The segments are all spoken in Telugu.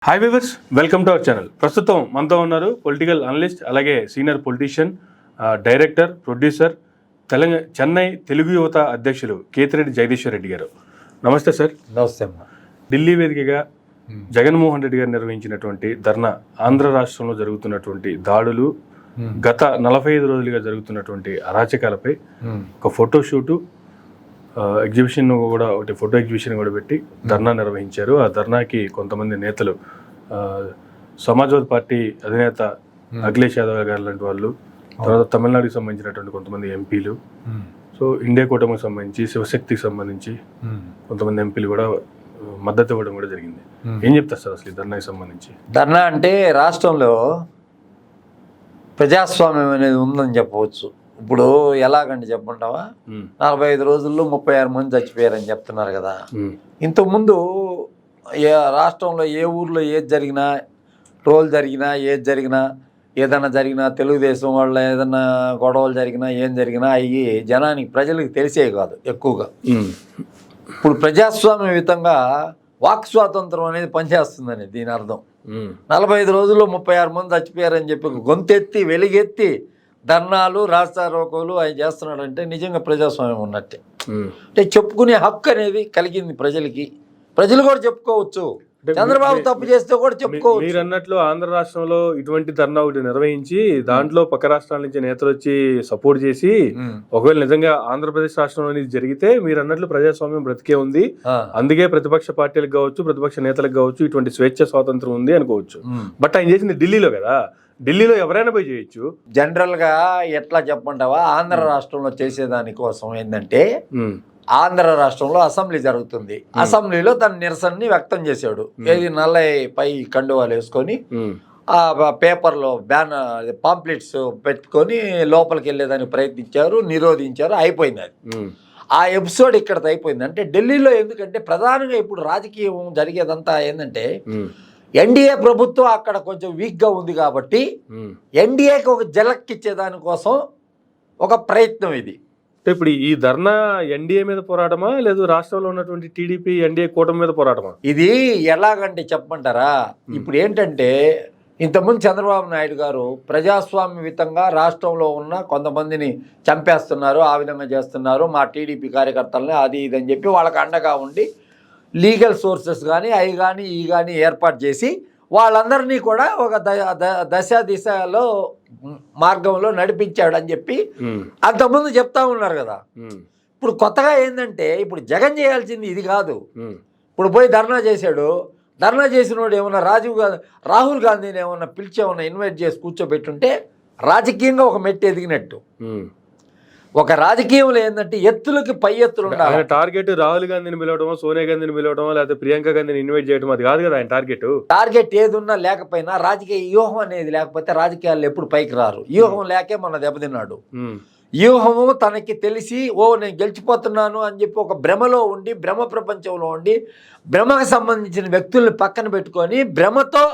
Hi viewers, welcome to our channel. ప్రస్తుతం మనతో ఉన్నారు పొలిటికల్ అనలిస్ట్, అలాగే senior politician, director, producer, Chennai Telugu యువత అధ్యక్షులు కేతిరెడ్డి జగదీశ్వర్ రెడ్డి గారు. నమస్తే సార్. నమస్తే అమ్మా. ఢిల్లీ వేదికగా జగన్మోహన్ రెడ్డి గారు నిర్వహించినటువంటి ధర్నా, ఆంధ్ర రాష్ట్రంలో జరుగుతున్నటువంటి దాడులు, గత 45 రోజులుగా జరుగుతున్నటువంటి అరాచకాలపై ఒక ఫోటోషూటు, ఎగ్జిబిషన్ కూడా, ఒకటి ఫోటో ఎగ్జిబిషన్ కూడా పెట్టి ధర్నా నిర్వహించారు. ఆ ధర్నాకి కొంతమంది నేతలు, సమాజ్వాదీ పార్టీ అధినేత అఖిలేష్ యాదవ్ గారు లాంటి వాళ్ళు, తర్వాత తమిళనాడుకి సంబంధించినటువంటి కొంతమంది ఎంపీలు, సో ఇండియా కూటమికి సంబంధించి, శివశక్తికి సంబంధించి కొంతమంది ఎంపీలు కూడా మద్దతు ఇవ్వడం కూడా జరిగింది. ఏం చెప్తారు సార్ అసలు ఈ ధర్నాకి సంబంధించి? ధర్నా అంటే రాష్ట్రంలో ప్రజాస్వామ్యం అనేది ఉందని చెప్పవచ్చు. ఇప్పుడు ఎలాగండి చెప్పంటావా, 45 రోజుల్లో 36 మంది చచ్చిపోయారని చెప్తున్నారు కదా. ఇంతకుముందు రాష్ట్రంలో ఏ ఊర్లో ఏది జరిగినా, ట్రోల్ జరిగినా, ఏదైనా జరిగినా, తెలుగుదేశం వాళ్ళ ఏదైనా గొడవలు జరిగినా, ఏం జరిగినా అవి జనానికి, ప్రజలకు తెలిసేవి కాదు ఎక్కువగా. ఇప్పుడు ప్రజాస్వామ్యయుతంగా వాక్ స్వాతంత్రం అనేది పనిచేస్తుందని దీని అర్థం. 45 రోజుల్లో 36 మంది చచ్చిపోయారని చెప్పి గొంతెత్తి వెలిగెత్తి ధర్నాలు, రాస్తారోకోలు అవి చేస్తున్నాడంటే నిజంగా ప్రజాస్వామ్యం ఉన్నట్టే. అంటే చెప్పుకునే హక్కు అనేది కలిగింది ప్రజలకి. ప్రజలు కూడా చెప్పుకోవచ్చు, చంద్రబాబు తప్పు చేస్తే కూడా చెప్పుకోవచ్చు. మీరు అన్నట్లు ఆంధ్ర రాష్ట్రంలో ఇటువంటి ధర్నా ఒకటి నిర్వహించి, దాంట్లో పక్క రాష్ట్రాల నుంచి నేతలు వచ్చి సపోర్ట్ చేసి, ఒకవేళ నిజంగా ఆంధ్రప్రదేశ్ రాష్ట్రంలో ఇది జరిగితే మీరు అన్నట్లు ప్రజాస్వామ్యం బ్రతికే ఉంది, అందుకే ప్రతిపక్ష పార్టీలకు కావచ్చు, ప్రతిపక్ష నేతలకు కావచ్చు ఇటువంటి స్వేచ్ఛ స్వాతంత్రం ఉంది అనుకోవచ్చు. బట్ ఆయన చేసింది ఢిల్లీలో కదా, ఢిల్లీలో ఎవరైనా పోయి చేయొచ్చు. జనరల్గా ఎట్లా చెప్పంటావా, ఆంధ్ర రాష్ట్రంలో చేసేదానికోసం ఏంటంటే, ఆంధ్ర రాష్ట్రంలో అసెంబ్లీ జరుగుతుంది. అసెంబ్లీలో తన నిరసనని వ్యక్తం చేశాడు. ఏది నల్లయ్య పై కండువాలు వేసుకొని ఆ పేపర్లో పాంప్లెట్స్ పెట్టుకొని లోపలికి వెళ్ళేదానికి ప్రయత్నించారు, నిరోధించారు, అయిపోయింది అది. ఆ ఎపిసోడ్ ఇక్కడ అయిపోయింది. అంటే ఢిల్లీలో ఎందుకంటే ప్రధానంగా ఇప్పుడు రాజకీయం జరిగేదంతా ఏంటంటే, ఎన్డీఏ ప్రభుత్వం అక్కడ కొంచెం వీక్గా ఉంది కాబట్టి ఎన్డీఏకి ఒక జలక్ ఇచ్చేదానికోసం ఒక ప్రయత్నం ఇది. ఇప్పుడు ఈ ధర్నా ఎన్డీఏ మీద పోరాటమా, లేదు రాష్ట్రంలో ఉన్నటువంటి టీడీపీ ఎన్డీఏ కూటమి మీద పోరాటమా? ఇది ఎలాగంటే చెప్పమంటారా, ఇప్పుడు ఏంటంటే ఇంతకుముందు చంద్రబాబు నాయుడు గారు ప్రజాస్వామ్యయుతంగా రాష్ట్రంలో ఉన్న కొంతమందిని చంపేస్తున్నారు, ఆ విధంగా చేస్తున్నారు, మా టీడీపీ కార్యకర్తలని అది ఇది అని చెప్పి వాళ్ళకి అండగా ఉండి లీగల్ సోర్సెస్ కానీ అవి కానీ ఈ కానీ ఏర్పాటు చేసి వాళ్ళందరినీ కూడా ఒక దిశలో మార్గంలో నడిపించాడు అని చెప్పి అంతకుముందు చెప్తా ఉన్నారు కదా. ఇప్పుడు కొత్తగా ఏంటంటే, ఇప్పుడు జగన్ చేయాల్సింది ఇది కాదు. ఇప్పుడు పోయి ధర్నా చేశాడు, ధర్నా చేసినోడు ఏమన్నా రాహుల్ గాంధీని ఏమన్నా పిలిచి ఏమన్నా ఇన్వైట్ చేసి కూర్చోబెట్టుంటే రాజకీయంగా ఒక మెట్టు ఎదిగినట్టు. ఒక రాజకీయంలో ఏంటంటే ఎత్తులకి పై ఎత్తులు ఉండాలి. టార్గెట్ రాహుల్ గాంధీని పిలవడమో, సోనియా గాంధీని పిలవడమో, లేకపోతే ప్రియాంక గాంధీని ఇన్వైట్ చేయడం అది కాదు కదా ఆయన టార్గెట్. ఏది ఉన్నా లేకపోయినా రాజకీయ వ్యూహం అనేది లేకపోతే రాజకీయాల్లో ఎప్పుడు పైకి రారు. వ్యూహం లేకే మన దెబ్బతిన్నాడు. వ్యూహము తనకి తెలిసి నేను గెలిచిపోతున్నాను అని చెప్పి ఒక భ్రమలో ఉండి, భ్రమ ప్రపంచంలో ఉండి, భ్రమకు సంబంధించిన వ్యక్తుల్ని పక్కన పెట్టుకొని భ్రమతో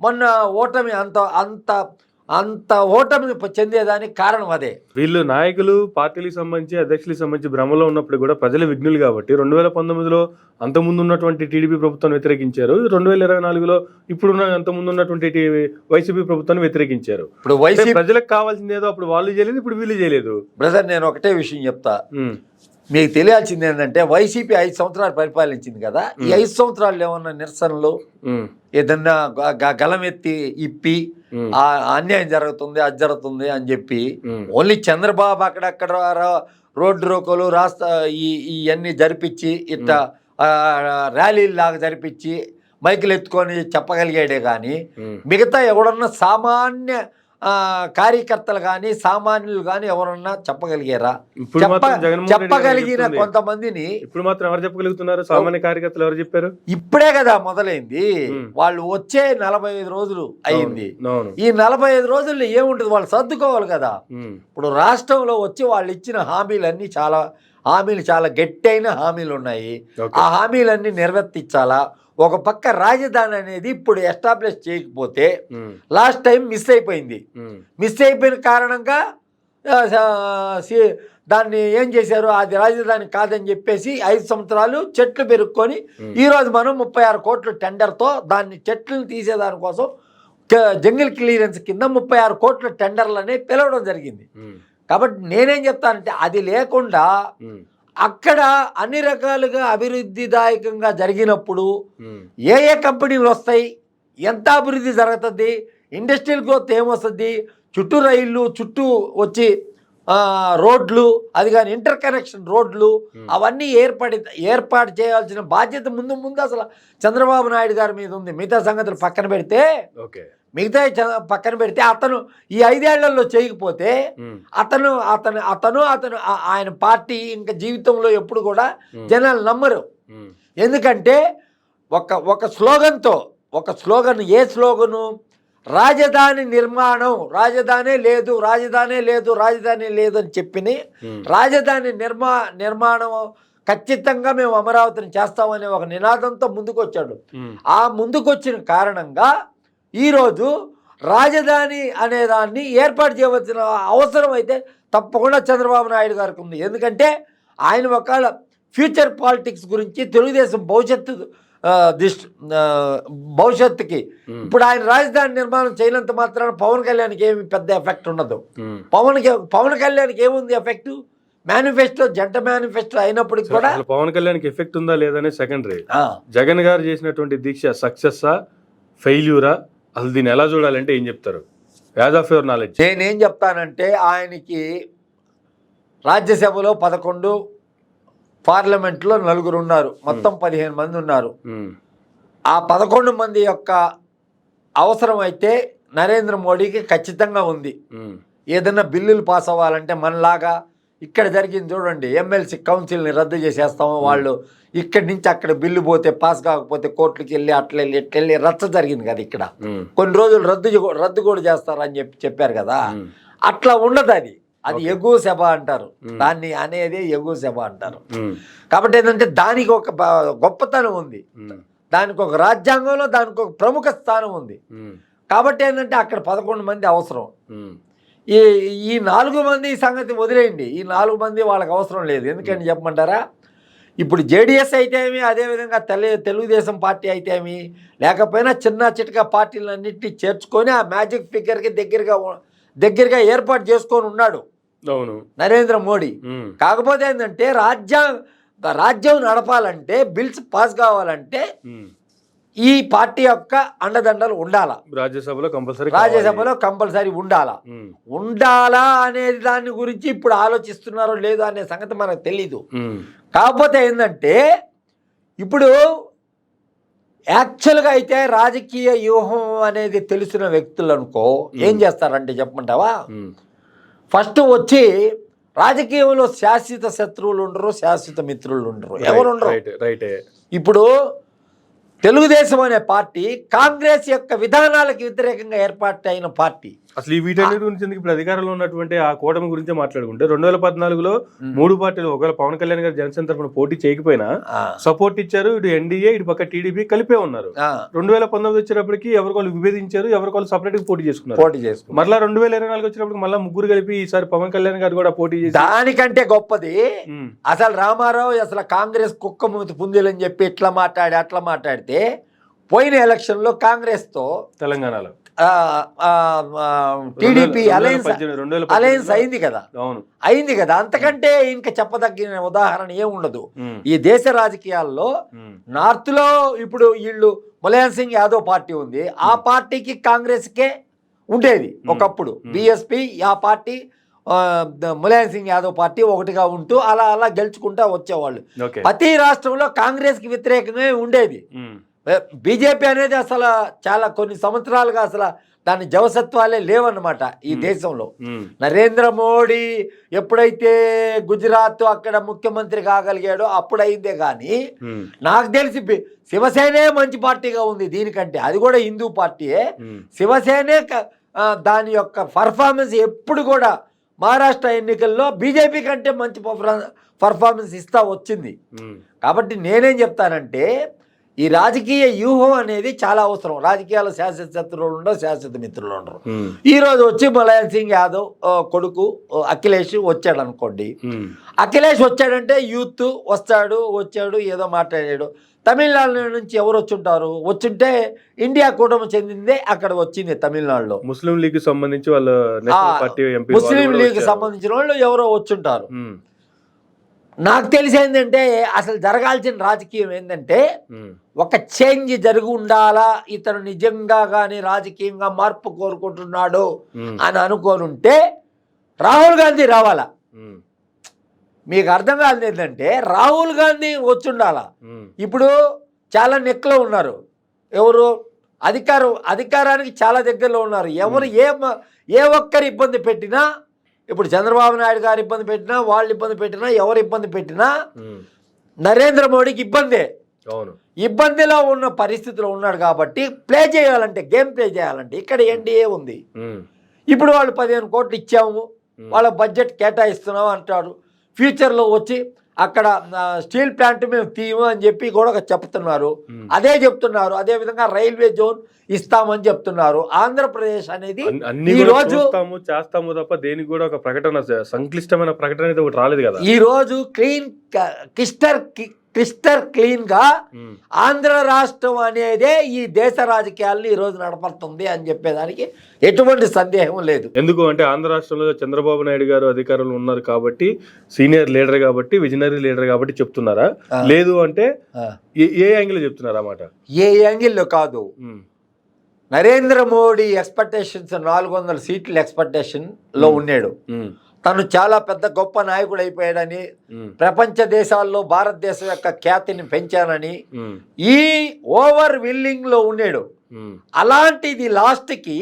మొన్న ఓటమి అంత ఓటమి చెందేదానికి కారణం అదే. వీళ్ళు నాయకులు, పార్టీలకు సంబంధించి, అధ్యక్షులకు సంబంధించి భ్రమలో ఉన్నప్పుడు కూడా ప్రజలు విఘ్నులు కాబట్టి 2019లో అంతకుముందు ఉన్నటువంటి టీడీపీ ప్రభుత్వాన్ని వ్యతిరేకించారు. 2024లో ఇప్పుడున్న అంతకుముందు ఉన్నటువంటి వైసీపీ ప్రభుత్వాన్ని వ్యతిరేకించారు. ఇప్పుడు ప్రజలకు కావాల్సింది ఏదో అప్పుడు వాళ్ళు చేయలేదు, ఇప్పుడు వీళ్ళు చేయలేదు. బ్రదర్, నేను ఒకటే విషయం చెప్తా, మీకు తెలియాల్సింది ఏంటంటే, వైసీపీ 5 సంవత్సరాలు పరిపాలించింది కదా. ఈ 5 సంవత్సరాలు ఏమన్నా నిరసనలు, ఏదన్నా గలమెత్తి ఇప్పి అన్యాయం జరుగుతుంది, అది జరుగుతుంది అని చెప్పి ఓన్లీ చంద్రబాబు అక్కడక్కడ రోడ్డు రోకోలు ఇవన్నీ జరిపించి, ఇట్లా ర్యాలీలాగా జరిపించి మైకులు ఎత్తుకొని చెప్పగలిగాడే కానీ మిగతా ఎవడన్నా సామాన్య కార్యకర్తలు కానీ సామాన్యులు కానీ ఎవరన్నా చెప్పగలిగారా? చెప్పగలిగిన కొంతమందిని ఇప్పుడు మాత్రం ఎవరు చెప్పగలుగుతున్నారు? సామాన్య కార్యకర్తలు ఎవరు చెప్పారు? ఇప్పుడే కదా మొదలైంది. వాళ్ళు వచ్చే 45 రోజులు అయింది. ఈ 45 రోజుల్లో ఏముంటుంది, వాళ్ళు సర్దుకోవాలి కదా. ఇప్పుడు రాష్ట్రంలో వచ్చి వాళ్ళు ఇచ్చిన హామీలు చాలా గట్టైన హామీలు ఉన్నాయి. ఆ హామీలన్నీ నిర్వర్తించాలా. ఒక పక్క రాజధాని అనేది ఇప్పుడు ఎస్టాబ్లిష్ చేయకపోతే లాస్ట్ టైం మిస్ అయిపోయిన కారణంగా దాన్ని ఏం చేశారు, అది రాజధాని కాదని చెప్పేసి 5 సంవత్సరాలు చెట్లు పెరుక్కొని ఈరోజు మనం 36 కోట్ల టెండర్తో దాన్ని చెట్లను తీసేదానికోసం జంగిల్ క్లియరెన్స్ కింద 36 కోట్ల టెండర్లని పిలవడం జరిగింది. కాబట్టి నేనేం చెప్తానంటే అది లేకుండా అక్కడ అన్ని రకాలుగా అభివృద్ధిదాయకంగా జరిగినప్పుడు ఏ కంపెనీలు వస్తాయి, ఎంత అభివృద్ధి జరుగుతుంది, ఇండస్ట్రియల్ గ్రోత్ ఏమొస్తుంది, చుట్టూ రైళ్ళు, చుట్టూ వచ్చి రోడ్లు, అది కానీ ఇంటర్ కనెక్షన్ రోడ్లు అవన్నీ ఏర్పాటు చేయాల్సిన బాధ్యత ముందు అసలు చంద్రబాబు నాయుడు గారి మీద ఉంది. మిగతా సంగతులు పక్కన పెడితే అతను ఈ 5 ఏళ్లలో చేయకపోతే అతను ఆయన పార్టీ ఇంకా జీవితంలో ఎప్పుడు కూడా జనాలు నమ్మరు. ఎందుకంటే ఒక స్లోగన్ ఏ స్లోగను, రాజధాని నిర్మాణం, రాజధానే లేదు అని చెప్పిన రాజధాని నిర్మాణం ఖచ్చితంగా మేము అమరావతిని చేస్తామనే ఒక నినాదంతో ముందుకొచ్చాడు. ఆ ముందుకొచ్చిన కారణంగా ఈరోజు రాజధాని అనేదాన్ని ఏర్పాటు చేయవలసిన అవసరం అయితే తప్పకుండా చంద్రబాబు నాయుడు గారికి ఉంది. ఎందుకంటే ఆయన ఒకవేళ ఫ్యూచర్ పాలిటిక్స్ గురించి తెలుగుదేశం భవిష్యత్తుకి ఇప్పుడు ఆయన రాజధాని నిర్మాణం చేయనంత మాత్రాన పవన్ కళ్యాణ్కి ఏమి పెద్ద ఎఫెక్ట్ ఉండదు. పవన్ కళ్యాణ్కి ఏముంది ఎఫెక్ట్, మేనిఫెస్టో జంట మేనిఫెస్టో అయినప్పటికీ కూడా పవన్ కళ్యాణ్కి ఎఫెక్ట్ ఉందా లేదనే సెకండరీ. జగన్ గారు చేసినటువంటి దీక్ష సక్సెస్సా ఫెయిల్యూరా, అసలు దీన్ని ఎలా చూడాలంటే ఏం చెప్తారు యాజ్ ఆఫ్ యువర్ నాలెడ్జ్? నేనేం చెప్తానంటే ఆయనకి రాజ్యసభలో 11, పార్లమెంట్లో 4 ఉన్నారు, మొత్తం 15 మంది ఉన్నారు. ఆ 11 మంది యొక్క అవసరం అయితే నరేంద్ర మోడీకి ఖచ్చితంగా ఉంది. ఏదైనా బిల్లులు పాస్ అవ్వాలంటే మనలాగా ఇక్కడ జరిగింది చూడండి, ఎమ్మెల్సీ కౌన్సిల్ని రద్దు చేసేస్తాము, వాళ్ళు ఇక్కడి నుంచి అక్కడ బిల్లు పోతే పాస్ కాకపోతే కోర్టుకి వెళ్ళి ఇట్లెళ్ళి రచ్చ జరిగింది కదా. ఇక్కడ కొన్ని రోజులు రద్దు కూడా చేస్తారని చెప్పారు కదా. అట్లా ఉండదు, అది ఎగువ సభ అంటారు, దాన్ని అనేది ఎగువ సభ అంటారు. కాబట్టి ఏంటంటే దానికి ఒక గొప్పతనం ఉంది, దానికి ఒక రాజ్యాంగంలో దానికి ఒక ప్రముఖ స్థానం ఉంది. కాబట్టి ఏంటంటే అక్కడ 11 మంది అవసరం. ఈ 4 మంది సంగతి వదిలేయండి, ఈ 4 మంది వాళ్ళకి అవసరం లేదు. ఎందుకంటే చెప్పమంటారా, ఇప్పుడు జేడిఎస్ అయితే ఏమి, అదేవిధంగా తెలుగుదేశం పార్టీ అయితే ఏమి, లేకపోయినా చిన్న చిటక పార్టీలన్నింటినీ చేర్చుకొని ఆ మ్యాజిక్ ఫిగర్కి దగ్గరగా ఏర్పాటు చేసుకొని ఉన్నాడు నరేంద్ర మోడీ. కాకపోతే ఏంటంటే రాజ్యం నడపాలంటే, బిల్స్ పాస్ కావాలంటే ఈ పార్టీ యొక్క అండదండలు ఉండాలా, రాజ్యసభలో కంపల్సరీ ఉండాలా అనేది దాని గురించి ఇప్పుడు ఆలోచిస్తున్నారో లేదో అనే సంగతి మనకు తెలీదు. కాకపోతే ఏంటంటే ఇప్పుడు యాక్చువల్గా అయితే రాజకీయ వ్యూహం అనేది తెలిసిన వ్యక్తులు అనుకో ఏం చేస్తారంటే చెప్పమంటావా, ఫస్ట్ వచ్చి రాజకీయంలో శాశ్వత శత్రువులు ఉండరు, శాశ్వత మిత్రులు ఉండరు, ఎవరు ఉండరు. ఇప్పుడు తెలుగుదేశం అనే పార్టీ కాంగ్రెస్ యొక్క విధానాలకు వ్యతిరేకంగా ఏర్పాటు అయిన పార్టీ. అసలు ఈ వీటన్నిటి గురించి ఇప్పుడు అధికారంలో ఉన్నటువంటి ఆ కూటమి గురించి మాట్లాడుకుంటే 2014లో 3 పార్టీలు ఒకవేళ పవన్ కళ్యాణ్ గారు జనసేన తరఫున పోటీ చేయకపోయినా సపోర్ట్ ఇచ్చారు. ఇటు ఎన్డీఏ, ఇటు పక్క టీడీపీ కలిపే ఉన్నారు. 2019 వచ్చేటప్పటికి ఎవరికోళ్ళు విభేదించారు, ఎవరికోళ్ళు సపరేట్ గా పోటీ చేసుకున్నారు. మళ్ళీ 2024 వచ్చినప్పుడు మళ్ళీ 3 కలిపి ఈసారి పవన్ కళ్యాణ్ గారు కూడా పోటీ చేసి, దానికంటే గొప్పది అసలు రామారావు అసలు కాంగ్రెస్ కుక్క మూతి పుంజులని చెప్పి అట్లా మాట్లాడితే పోయిన ఎలక్షన్ లో కాంగ్రెస్ తో తెలంగాణలో టీడీపీ అలయన్స్ అయింది కదా. అంతకంటే ఇంకా చెప్పదగిన ఉదాహరణ ఏముండదు ఈ దేశ రాజకీయాల్లో. నార్త్ లో ఇప్పుడు వీళ్ళు ములాయం సింగ్ యాదవ్ పార్టీ ఉంది, ఆ పార్టీకి కాంగ్రెస్ కే ఉండేది ఒకప్పుడు బీఎస్పీ, ఆ పార్టీ ములాయం సింగ్ యాదవ్ పార్టీ ఒకటిగా ఉంటూ అలా గెలుచుకుంటా వచ్చేవాళ్ళు. ప్రతి రాష్ట్రంలో కాంగ్రెస్ కి వ్యతిరేకంగా ఉండేది. బీజేపీ అనేది అసలు చాలా కొన్ని సంవత్సరాలుగా అసలు దాని జవసత్వాలే లేవన్నమాట ఈ దేశంలో. నరేంద్ర మోడీ ఎప్పుడైతే గుజరాత్ అక్కడ ముఖ్యమంత్రి కాగలిగాడో అప్పుడైందే కానీ నాకు తెలిసి శివసేనే మంచి పార్టీగా ఉంది దీనికంటే, అది కూడా హిందూ పార్టీయే. శివసేనే దాని యొక్క పర్ఫార్మెన్స్ ఎప్పుడు కూడా మహారాష్ట్ర ఎన్నికల్లో బీజేపీ కంటే మంచి పర్ఫార్మెన్స్ ఇస్తా వచ్చింది. కాబట్టి నేనేం చెప్తానంటే ఈ రాజకీయ వ్యూహం అనేది చాలా అవసరం. రాజకీయాల్లో శాశ్వత శత్రువులు ఉండవు, శాశ్వత మిత్రులు ఉండరు. ఈ రోజు వచ్చి ములాయం సింగ్ యాదవ్ కొడుకు అఖిలేష్ వచ్చాడు అనుకోండి. అఖిలేష్ వచ్చాడంటే యూత్ వచ్చాడు ఏదో మాట్లాడాడు. తమిళనాడు నుంచి ఎవరు వచ్చుంటారు? వచ్చుంటే ఇండియా కూటమి చెందిందే అక్కడ వచ్చింది తమిళనాడులో. ముస్లిం లీగ్ సంబంధించి వాళ్ళు ముస్లిం లీగ్ సంబంధించిన వాళ్ళు ఎవరో వచ్చుంటారు. నాకు తెలిసి ఏంటంటే అసలు జరగాల్సిన రాజకీయం ఏంటంటే ఒక చేంజ్ జరిగి ఉండాలా, ఇతను నిజంగా కానీ రాజకీయంగా మార్పు కోరుకుంటున్నాడు అని అనుకోనుంటే రాహుల్ గాంధీ రావాలా. మీకు అర్థం కాదు ఏంటంటే రాహుల్ గాంధీ వచ్చి ఉండాలా. ఇప్పుడు చాలా నెక్లో ఉన్నారు, ఎవరు అధికారానికి చాలా దగ్గరలో ఉన్నారు. ఎవరు ఏ ఒక్కరు ఇబ్బంది పెట్టినా, ఇప్పుడు చంద్రబాబు నాయుడు గారు ఇబ్బంది పెట్టినా, వాళ్ళు ఇబ్బంది పెట్టినా, ఎవరు ఇబ్బంది పెట్టినా నరేంద్ర మోడీకి ఇబ్బందిలో ఉన్న పరిస్థితిలో ఉన్నాడు. కాబట్టి గేమ్ ప్లే చేయాలంటే ఇక్కడ ఎన్డీఏ ఉంది. ఇప్పుడు వాళ్ళు 15 కోట్లు ఇచ్చాము, వాళ్ళ బడ్జెట్ కేటాయిస్తున్నాము అంటాడు. ఫ్యూచర్లో వచ్చి అక్కడ స్టీల్ ప్లాంట్ మేము తీయము అని చెప్పి కూడా చెప్తున్నారు. అదే చెప్తున్నారు. అదే విధంగా రైల్వే జోన్ ఇస్తామని చెప్తున్నారు. ఆంధ్రప్రదేశ్ అనేది ఈ రోజు చేస్తాము తప్ప దేనికి కూడా ఒక ప్రకటన, సంక్లిష్టమైన ప్రకటన అయితే ఒకటి రాలేదు కదా. ఈ రోజు క్రిస్టల్ క్లీన్ గా ఆంధ్ర రాష్ట్రం అనేదే ఈ దేశ రాజకీయాలను ఈ రోజు నడపడుతుంది అని చెప్పేదానికి ఎటువంటి సందేహం లేదు. ఎందుకు అంటే ఆంధ్ర రాష్ట్రంలో చంద్రబాబు నాయుడు గారు అధికారంలో ఉన్నారు కాబట్టి, సీనియర్ లీడర్ కాబట్టి, విజనరీ లీడర్ కాబట్టి చెప్తున్నారా, లేదు అంటే ఏ యాంగిల్ చెప్తున్నారా మాట? ఏ యాంగిల్లో కాదు. నరేంద్ర మోడీ ఎక్స్పెక్టేషన్స్ 400 సీట్ల ఎక్స్పెక్టేషన్ లో ఉన్నాడు. తను చాలా పెద్ద గొప్ప నాయకుడు అయిపోయాడని, ప్రపంచ దేశాల్లో భారతదేశం యొక్క ఖ్యాతిని పెంచానని ఈ ఓవర్ విల్లింగ్ లో ఉన్నాడు. అలాంటిది లాస్ట్కి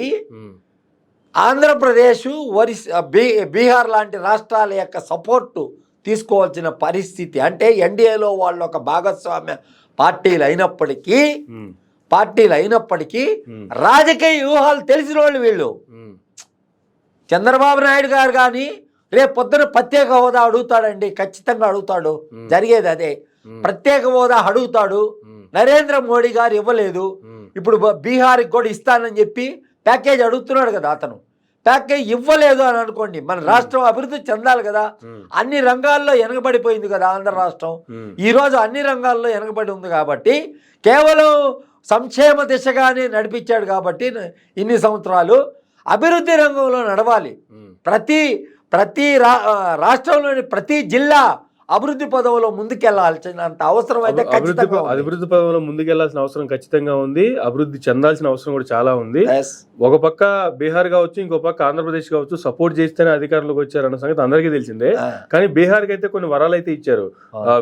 ఆంధ్రప్రదేశ్, బీహార్ లాంటి రాష్ట్రాల యొక్క సపోర్టు తీసుకోవాల్సిన పరిస్థితి. అంటే ఎన్డీఏలో వాళ్ళు ఒక భాగస్వామ్య పార్టీలు అయినప్పటికీ రాజకీయ వ్యూహాలు తెలిసిన వాళ్ళు వీళ్ళు. చంద్రబాబు నాయుడు గారు కానీ రేపు పొద్దున ప్రత్యేక హోదా అడుగుతాడండి, ఖచ్చితంగా అడుగుతాడు. జరిగేది అదే, ప్రత్యేక హోదా అడుగుతాడు. నరేంద్ర మోడీ గారు ఇవ్వలేదు. ఇప్పుడు బీహార్కి కూడా ఇస్తానని చెప్పి ప్యాకేజ్ అడుగుతున్నాడు కదా. అతను ప్యాకేజ్ ఇవ్వలేదు అని అనుకోండి, మన రాష్ట్రం అభివృద్ధి చెందాలి కదా. అన్ని రంగాల్లో వెనకబడిపోయింది కదా ఆంధ్ర రాష్ట్రం. ఈరోజు అన్ని రంగాల్లో వెనకబడి ఉంది కాబట్టి కేవలం సంక్షేమ దిశగానే నడిపించాడు. కాబట్టి ఇన్ని సంవత్సరాలు అభివృద్ధి రంగంలో నడవాలి. ప్రతి రాష్ట్రంలోని ప్రతి జిల్లా అభివృద్ధి పదవులో ముందుకెళ్లాల్సినంత అవసరం అయితే అభివృద్ధి పదవులో ముందుకెళ్లాల్సిన అవసరం ఖచ్చితంగా ఉంది. అభివృద్ధి చెందాల్సిన అవసరం కూడా చాలా ఉంది. ఒక పక్క బీహార్ కావచ్చు, ఇంకో పక్క ఆంధ్రప్రదేశ్ కావచ్చు, సపోర్ట్ చేస్తేనే అధికారంలోకి వచ్చారన్న సంగతి అందరికీ తెలిసిందే. కానీ బీహార్ కి అయితే కొన్ని వరాలు అయితే ఇచ్చారు.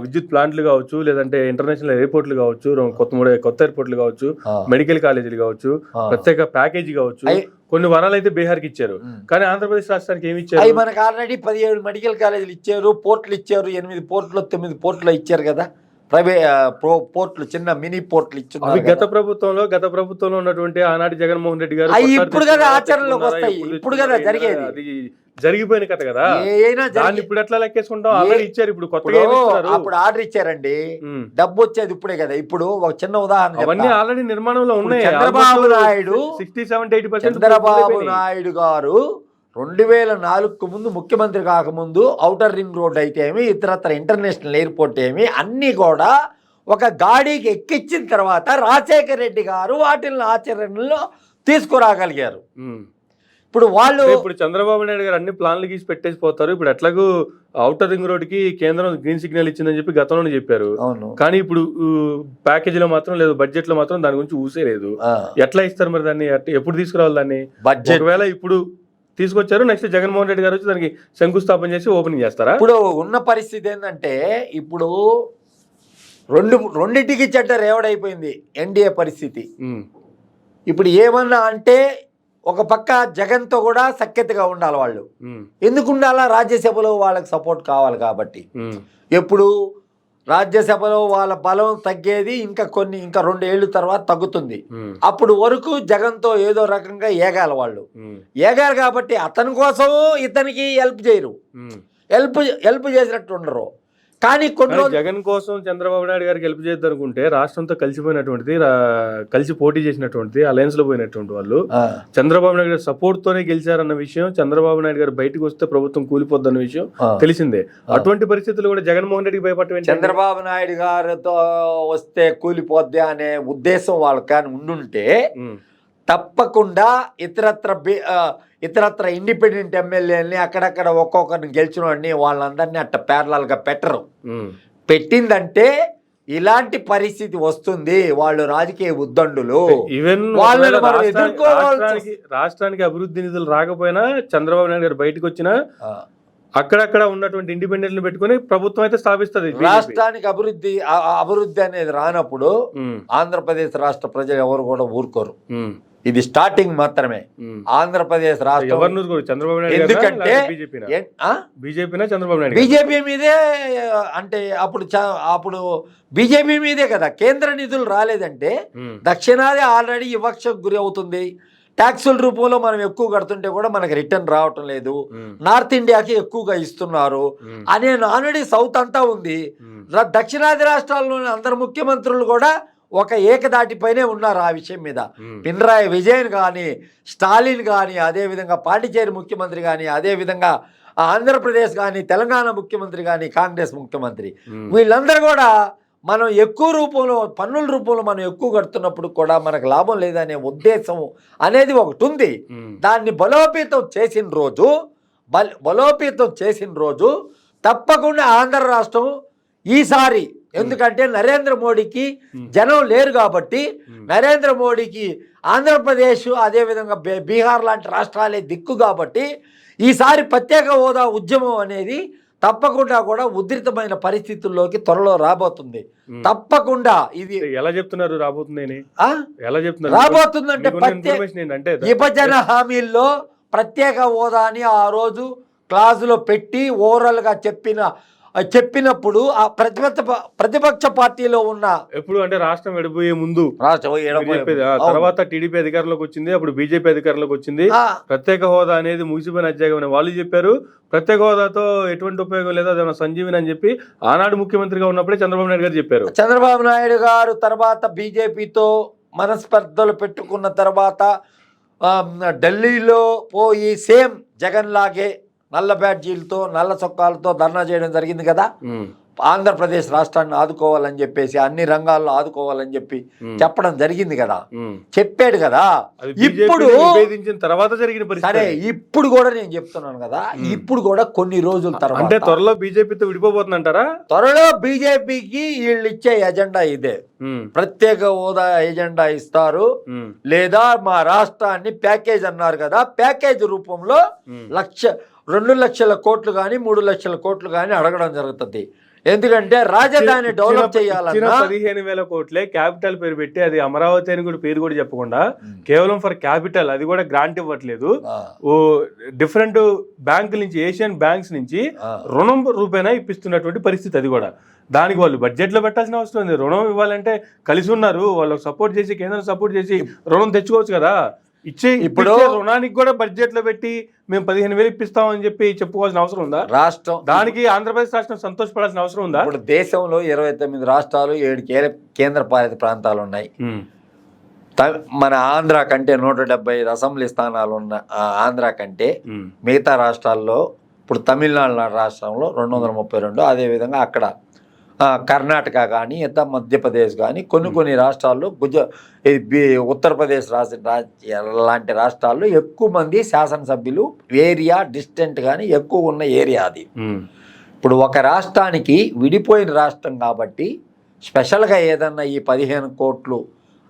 విద్యుత్ ప్లాంట్లు కావచ్చు, లేదంటే ఇంటర్నేషనల్ ఎయిర్పోర్ట్లు కావచ్చు, కొత్త ఎయిర్పోర్ట్లు కావచ్చు, మెడికల్ కాలేజీలు కావచ్చు, ప్రత్యేక ప్యాకేజీ కావచ్చు, కొన్ని వరాలు అయితే బీహార్కి ఇచ్చారు. కానీ ఆంధ్రప్రదేశ్ రాష్ట్రానికి ఏమి ఇచ్చారు? మనకు ఆల్రెడీ 17 మెడికల్ కాలేజీలు ఇచ్చారు, పోర్ట్లు ఇచ్చారు, 8 పోర్ట్లు 9 పోర్ట్లు ఇచ్చారు కదా. పోర్ట్లు, చిన్న మినీ పోర్ట్లు ఇచ్చారు. గత ప్రభుత్వంలో ఉన్నటువంటి ఆనాటి జగన్మోహన్ రెడ్డి గారు ఇప్పుడు కదా ఆచరణలోకి వస్తాయి. ఇప్పుడు కదా జరిగేది, అది జరిగిపోయిన కథ కదా. ఇప్పుడు ఎట్లా లెక్కేసుకుంటాం? ఆల్రెడీ ఇచ్చారు. ఇప్పుడు కొత్తగా అప్పుడు ఆర్డర్ ఇచ్చారండి, డబ్బు వచ్చేది ఇప్పుడే కదా. ఇప్పుడు ఒక చిన్న ఉదాహరణ, అవన్నీ ఆల్రెడీ నిర్మాణంలో ఉన్నాయి. చంద్రబాబు నాయుడు 60-70-80% చంద్రబాబు నాయుడు గారు 2004 ముందు ముఖ్యమంత్రి కాకముందు ఔటర్ రింగ్ రోడ్ అయితే ఏమి, ఇతరత్ర ఇంటర్నేషనల్ ఎయిర్పోర్ట్ ఏమి, అన్నీ కూడా ఒక గాడికి ఎక్కించిన తర్వాత రాజశేఖర రెడ్డి గారు వాటిని ఆచరణలో తీసుకురాగలిగారు. ఇప్పుడు చంద్రబాబు నాయుడు గారు అన్ని ప్లాన్లు గీసి పెట్టేసి పోతారు. ఇప్పుడు ఎట్లాగూ ఔటర్ రింగ్ రోడ్ కి కేంద్రం గ్రీన్ సిగ్నల్ ఇచ్చిందని చెప్పి గతంలోనే చెప్పారు. కానీ ఇప్పుడు ప్యాకేజీలో మాత్రం లేదు, బడ్జెట్ లో మాత్రం దాని గురించి ఊసే లేదు. ఎట్లా ఇస్తారు మరి దాన్ని? ఎప్పుడు తీసుకురావాలి దాన్ని? ఒకవేళ ఇప్పుడు తీసుకొచ్చారు, నెక్స్ట్ జగన్మోహన్ రెడ్డి గారు వచ్చి దానికి శంకుస్థాపన చేసి ఓపెనింగ్ చేస్తారా? ఇప్పుడు ఉన్న పరిస్థితి ఏంటంటే, ఇప్పుడు రెండింటికి చెడ్డ రేవడైపోయింది ఎన్డీఏ పరిస్థితి. ఇప్పుడు ఏమన్నా అంటే ఒక పక్క జగన్తో కూడా సఖ్యతగా ఉండాలి వాళ్ళు. ఎందుకు ఉండాలా? రాజ్యసభలో వాళ్ళకి సపోర్ట్ కావాలి కాబట్టి. ఎప్పుడు రాజ్యసభలో వాళ్ళ బలం తగ్గేది ఇంకా 2 ఏళ్ళ తర్వాత తగ్గుతుంది. అప్పుడు వరకు జగన్తో ఏదో రకంగా ఏగాలి వాళ్ళు. ఏగాలి కాబట్టి అతని కోసం ఇతనికి హెల్ప్ చేయరు, హెల్ప్ చేసినట్టు ఉండరు. కానీ కొన్ని రోజులు జగన్ కోసం చంద్రబాబు నాయుడు గారికి హెల్ప్ చేద్దాం అనుకుంటే రాష్ట్రంతో కలిసిపోయినటువంటిది కలిసి పోటీ చేసినటువంటిది అలయన్స్ లో పోయినటువంటి వాళ్ళు చంద్రబాబు నాయుడు గారి సపోర్ట్ తోనే గెలిచారన్న విషయం, చంద్రబాబు నాయుడు గారు బయటకు వస్తే ప్రభుత్వం కూలిపోద్దన్న విషయం తెలిసిందే. అటువంటి పరిస్థితులు కూడా జగన్మోహన్ రెడ్డికి భయపడటం, చంద్రబాబు నాయుడు గారితో వస్తే కూలిపోద్ది అనే ఉద్దేశం వాళ్ళకి కానీ ఉండుంటే తప్పకుండా ఇతరత్ర ఇండిపెండెంట్ ఎమ్మెల్యేలని అక్కడక్కడ ఒక్కొక్కరిని గెలిచిన వాడిని వాళ్ళందరినీ అట్ట ప్యారలల్ గా పెట్టరు. పెట్టిందంటే ఇలాంటి పరిస్థితి వస్తుంది. వాళ్ళు రాజకీయ ఉద్దండులు, ఈవెన్ వాళ్ళని మనం ఎదుర్కోవాలి. రాష్ట్రానికి అభివృద్ధి నిధులు రాకపోయినా చంద్రబాబు నాయుడు గారు బయటకు వచ్చినా అక్కడక్కడ ఉన్నటువంటి ఇండిపెండెంట్ పెట్టుకుని ప్రభుత్వం అయితే స్థాపిస్తుంది. రాష్ట్రానికి అభివృద్ధి అనేది రానప్పుడు ఆంధ్రప్రదేశ్ రాష్ట్ర ప్రజలు ఎవరు కూడా ఊరుకోరు. ఇది స్టార్టింగ్ మాత్రమే. ఆంధ్రప్రదేశ్ రాష్ట్రం చంద్రబాబు నాయుడు ఎందుకంటే బీజేపీ మీదే, అంటే అప్పుడు బీజేపీ మీదే కదా కేంద్ర నిధులు రాలేదంటే దక్షిణాది ఆల్రెడీ వివక్షకు గురి అవుతుంది. ట్యాక్సుల రూపంలో మనం ఎక్కువ కడుతుంటే కూడా మనకి రిటర్న్ రావటం లేదు. నార్త్ ఇండియాకి ఎక్కువగా ఇస్తున్నారు అనే ఆల్రెడీ సౌత్ అంతా ఉంది. దక్షిణాది రాష్ట్రాల్లోని అందరు ముఖ్యమంత్రులు కూడా ఒక ఏకదాటిపైనే ఉన్నారు ఆ విషయం మీద. పినరాయి విజయన్ కానీ, స్టాలిన్ కానీ, అదేవిధంగా పాండిచేరి ముఖ్యమంత్రి కానీ, అదేవిధంగా ఆంధ్రప్రదేశ్ కానీ, తెలంగాణ ముఖ్యమంత్రి కానీ, కాంగ్రెస్ ముఖ్యమంత్రి, వీళ్ళందరూ కూడా మనం ఎక్కువ రూపంలో పన్నుల రూపంలో మనం ఎక్కువ కడుతున్నప్పుడు కూడా మనకు లాభం లేదనే ఉద్దేశం అనేది ఒకటి ఉంది. దాన్ని బలోపేతం చేసిన రోజు తప్పకుండా ఆంధ్ర రాష్ట్రం ఈసారి, ఎందుకంటే నరేంద్ర మోడీకి జనం లేరు కాబట్టి, నరేంద్ర మోడీకి ఆంధ్రప్రదేశ్ అదేవిధంగా బీహార్ లాంటి రాష్ట్రాలే దిక్కు కాబట్టి ఈసారి ప్రత్యేక హోదా ఉద్యమం అనేది తప్పకుండా కూడా ఉధృతమైన పరిస్థితుల్లోకి త్వరలో రాబోతుంది. తప్పకుండా ఇది ఎలా చెప్తున్నారు రాబోతుంది, రాబోతుందంటే విభజన హామీల్లో ప్రత్యేక హోదాని ఆ రోజు క్లాజులో పెట్టి ఓవరాల్ గా చెప్పినప్పుడు ఆ ప్రతిపక్ష పార్టీలో ఉన్న ఎప్పుడు అంటే రాష్ట్రం విడిపోయే ముందు తర్వాత టీడీపీ అధికారంలోకి వచ్చింది, అప్పుడు బీజేపీ అధికారంలోకి వచ్చింది. ప్రత్యేక హోదా అనేది ముగిసిపోయిన అధ్యాయం అని వాళ్ళు చెప్పారు. ప్రత్యేక హోదాతో ఎటువంటి ఉపయోగం లేదు, అదేమన్నా సంజీవిని అని చెప్పి ఆనాడు ముఖ్యమంత్రిగా ఉన్నప్పుడే చంద్రబాబు నాయుడు గారు చెప్పారు. చంద్రబాబు నాయుడు గారు తర్వాత బీజేపీతో మనస్పర్ధలు పెట్టుకున్న తర్వాత ఢిల్లీలో పోయి సేమ్ జగన్ లాగే నల్ల బ్యాడ్జీలతో నల్ల చొక్కాలతో ధర్నా చేయడం జరిగింది కదా. ఆంధ్రప్రదేశ్ రాష్ట్రాన్ని ఆదుకోవాలని చెప్పేసి, అన్ని రంగాల్లో ఆదుకోవాలని చెప్పి చెప్పడం జరిగింది కదా, చెప్పాడు కదా. ఇప్పుడు తర్వాత జరిగిన సరే, ఇప్పుడు కూడా నేను చెప్తున్నాను కదా, ఇప్పుడు కూడా కొన్ని రోజుల తర్వాత అంటే త్వరలో బీజేపీతో విడిపోబోతుందంటారా? త్వరలో బీజేపీకి వీళ్ళు ఇచ్చే ఎజెండా ఇదే. ప్రత్యేక హోదా ఎజెండా ఇస్తారు, లేదా మా రాష్ట్రాన్ని ప్యాకేజ్ అన్నారు కదా, ప్యాకేజ్ రూపంలో 2 లక్షల కోట్లు కానీ 3 లక్షల కోట్లు కానీ అడగడం జరుగుతుంది. ఎందుకంటే రాజధాని డెవలప్ చేయాలన్నా 15,000 కోట్లే క్యాపిటల్ పేరు పెట్టి, అది అమరావతి అని కూడా పేరు కూడా చెప్పకుండా కేవలం ఫర్ క్యాపిటల్, అది కూడా గ్రాంట్ ఇవ్వట్లేదు. ఓ డిఫరెంట్ బ్యాంకుల నుంచి, ఏషియన్ బ్యాంక్స్ నుంచి రుణం రూపేణా ఇప్పిస్తున్నటువంటి పరిస్థితి. అది కూడా దానికి వాళ్ళు బడ్జెట్ లో పెట్టాల్సిన అవసరం ఉంది. రుణం ఇవ్వాలంటే కలిసి ఉన్నారు, వాళ్ళకి సపోర్ట్ చేసి, కేంద్రం సపోర్ట్ చేసి రుణం తెచ్చుకోవచ్చు కదా. ఇప్పుడు రుణానికి కూడా బడ్జెట్ లో పెట్టి మేము 15,000 ఇప్పిస్తామని చెప్పి చెప్పుకోవాల్సిన అవసరం ఉందా? రాష్ట్రం దానికి ఆంధ్రప్రదేశ్ రాష్ట్రం సంతోషపడాల్సిన అవసరం ఉందా? ఇప్పుడు దేశంలో 29 రాష్ట్రాలు 7 కేంద్ర పాలిత ప్రాంతాలు ఉన్నాయి. మన ఆంధ్ర కంటే 175 అసెంబ్లీ స్థానాలు ఉన్న ఆంధ్ర కంటే మిగతా రాష్ట్రాల్లో ఇప్పుడు తమిళనాడు రాష్ట్రంలో 232, అదేవిధంగా అక్కడ కర్ణాటక కానీ, మధ్యప్రదేశ్ కానీ, కొన్ని రాష్ట్రాల్లో ఉత్తరప్రదేశ్ లాంటి రాష్ట్రాల్లో ఎక్కువ మంది శాసనసభ్యులు ఏరియా డిస్టెంట్ కానీ ఎక్కువ ఉన్న ఏరియా అది. ఇప్పుడు ఒక రాష్ట్రానికి విడిపోయిన రాష్ట్రం కాబట్టి స్పెషల్గా ఏదన్నా ఈ 15 కోట్లు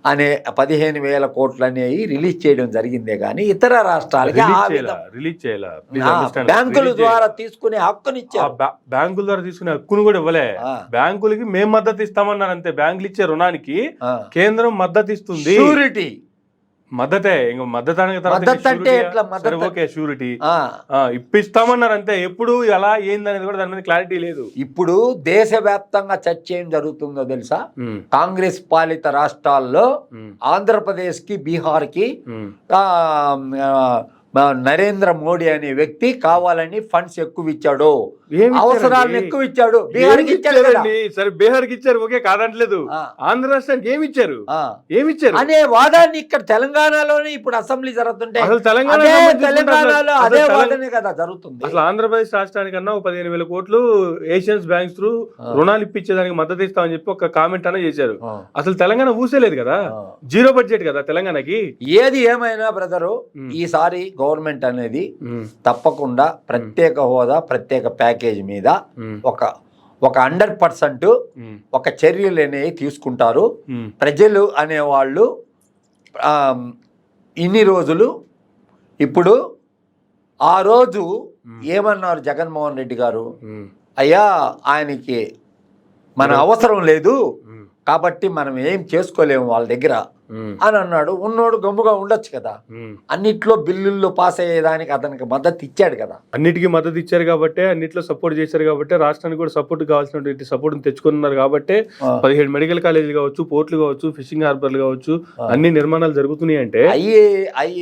అనే 15,000 కోట్లు అనేవి రిలీజ్ చేయడం జరిగిందే కానీ ఇతర రాష్ట్రాలకి బ్యాంకుల ద్వారా తీసుకునే హక్కునిచ్చారు. బ్యాంకుల ద్వారా తీసుకునే హక్కును కూడా ఇవ్వలే. బ్యాంకులకి మేము మద్దతు ఇస్తామన్నారు అంతే. బ్యాంకులు ఇచ్చే రుణానికి కేంద్రం మద్దతు ఇస్తుంది. షూరిటీ మద్దతే, ఇంక మద్దతు అంటే ఓకే షూరిటీ ఇప్పిస్తామన్నారు అంతే. ఎప్పుడు ఎలా ఏందనేది కూడా దాని మీద క్లారిటీ లేదు. ఇప్పుడు దేశవ్యాప్తంగా చర్చ ఏం జరుగుతుందో తెలుసా? కాంగ్రెస్ పాలిత రాష్ట్రాల్లో ఆంధ్రప్రదేశ్ కి, బీహార్ కి నరేంద్ర మోడీ అనే వ్యక్తి కావాలని ఫండ్స్ ఎక్కువ ఇచ్చాడు, ఏమి అవసరాలను ఎక్కువ ఇచ్చాడు. బీహార్కి ఇచ్చాడు కదా. ఇచ్చారండి? సరే బీహార్కి ఇచ్చారు, ఓకే, కాదంటలేదు. ఆంధ్ర రాష్ట్రానికి ఏమి ఇచ్చారు? ఏమిచ్చారు అనే వాదాన్ని ఇక్కడ తెలంగాణలోనే ఇప్పుడు అసెంబ్లీ జరుగుతుంటే అసలు తెలంగాణ తెలంగాణలో అదే వాదనే కదా జరుగుతుంది. అసలు ఆంధ్రప్రదేశ్ రాష్ట్రానికన్నా 15,000 కోట్లు ఏషియన్స్ బ్యాంక్స్ త్రూ రుణాలు ఇప్పించేదానికి మద్దతు ఇస్తామని చెప్పి ఒక కామెంట్ అన్న చేశారు. అసలు తెలంగాణ ఊసేలేదు కదా, జీరో బడ్జెట్ కదా తెలంగాణకి. ఏది ఏమైనా బ్రదరు, ఈసారి గవర్నమెంట్ అనేది తప్పకుండా ప్రత్యేక హోదా, ప్రత్యేక ప్యాకేజీ మీద ఒక 100% ఒక చర్యలు అనేవి తీసుకుంటారు. ప్రజలు అనేవాళ్ళు ఇన్ని రోజులు ఇప్పుడు ఆ రోజు ఏమన్నారు జగన్మోహన్ రెడ్డి గారు, అయ్యా ఆయనకి మన అవసరం లేదు కాబట్టి మనం ఏం చేసుకోలేము వాళ్ళ దగ్గర అని అన్నాడు. ఉన్నోడు గమ్ముగా ఉండొచ్చు కదా. అన్నిట్లో బిల్లుల్లో పాస్ అయ్యేదానికి అతనికి మద్దతు ఇచ్చాడు కదా. అన్నిటికీ మద్దతు ఇచ్చారు కాబట్టి, అన్నిట్లో సపోర్ట్ చేశారు కాబట్టి, రాష్ట్రానికి కూడా సపోర్ట్ కావాల్సినటువంటి సపోర్ట్ తెచ్చుకున్నారు కాబట్టి 17 మెడికల్ కాలేజీలు కావచ్చు, పోర్టులు కావచ్చు, ఫిషింగ్ హార్బర్లు కావచ్చు, అన్ని నిర్మాణాలు జరుగుతున్నాయి అంటే,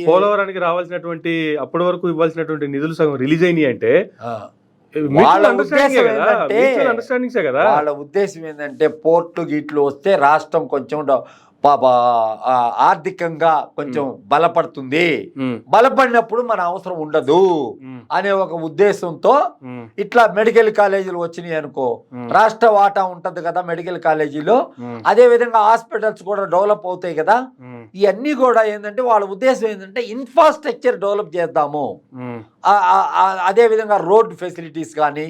పోలవరానికి రావాల్సినటువంటి అప్పటి వరకు ఇవ్వాల్సినటువంటి నిధులు సగం రిలీజ్ అయినాయి అంటే వాళ్ళ ఉద్దేశం ఏంటంటే పోర్టు గీట్లు వస్తే రాష్ట్రం కొంచెం ఆర్థికంగా కొంచెం బలపడుతుంది, బలపడినప్పుడు మన అవసరం ఉండదు అనే ఒక ఉద్దేశంతో ఇట్లా మెడికల్ కాలేజీలు వచ్చినాయి అనుకో, రాష్ట్ర వాటా ఉంటది కదా మెడికల్ కాలేజీలో, అదే విధంగా హాస్పిటల్స్ కూడా డెవలప్ అవుతాయి కదా. ఇవన్నీ కూడా ఏంటంటే వాళ్ళ ఉద్దేశం ఏంటంటే ఇన్ఫ్రాస్ట్రక్చర్ డెవలప్ చేద్దాము, అదే విధంగా రోడ్ ఫెసిలిటీస్ కానీ,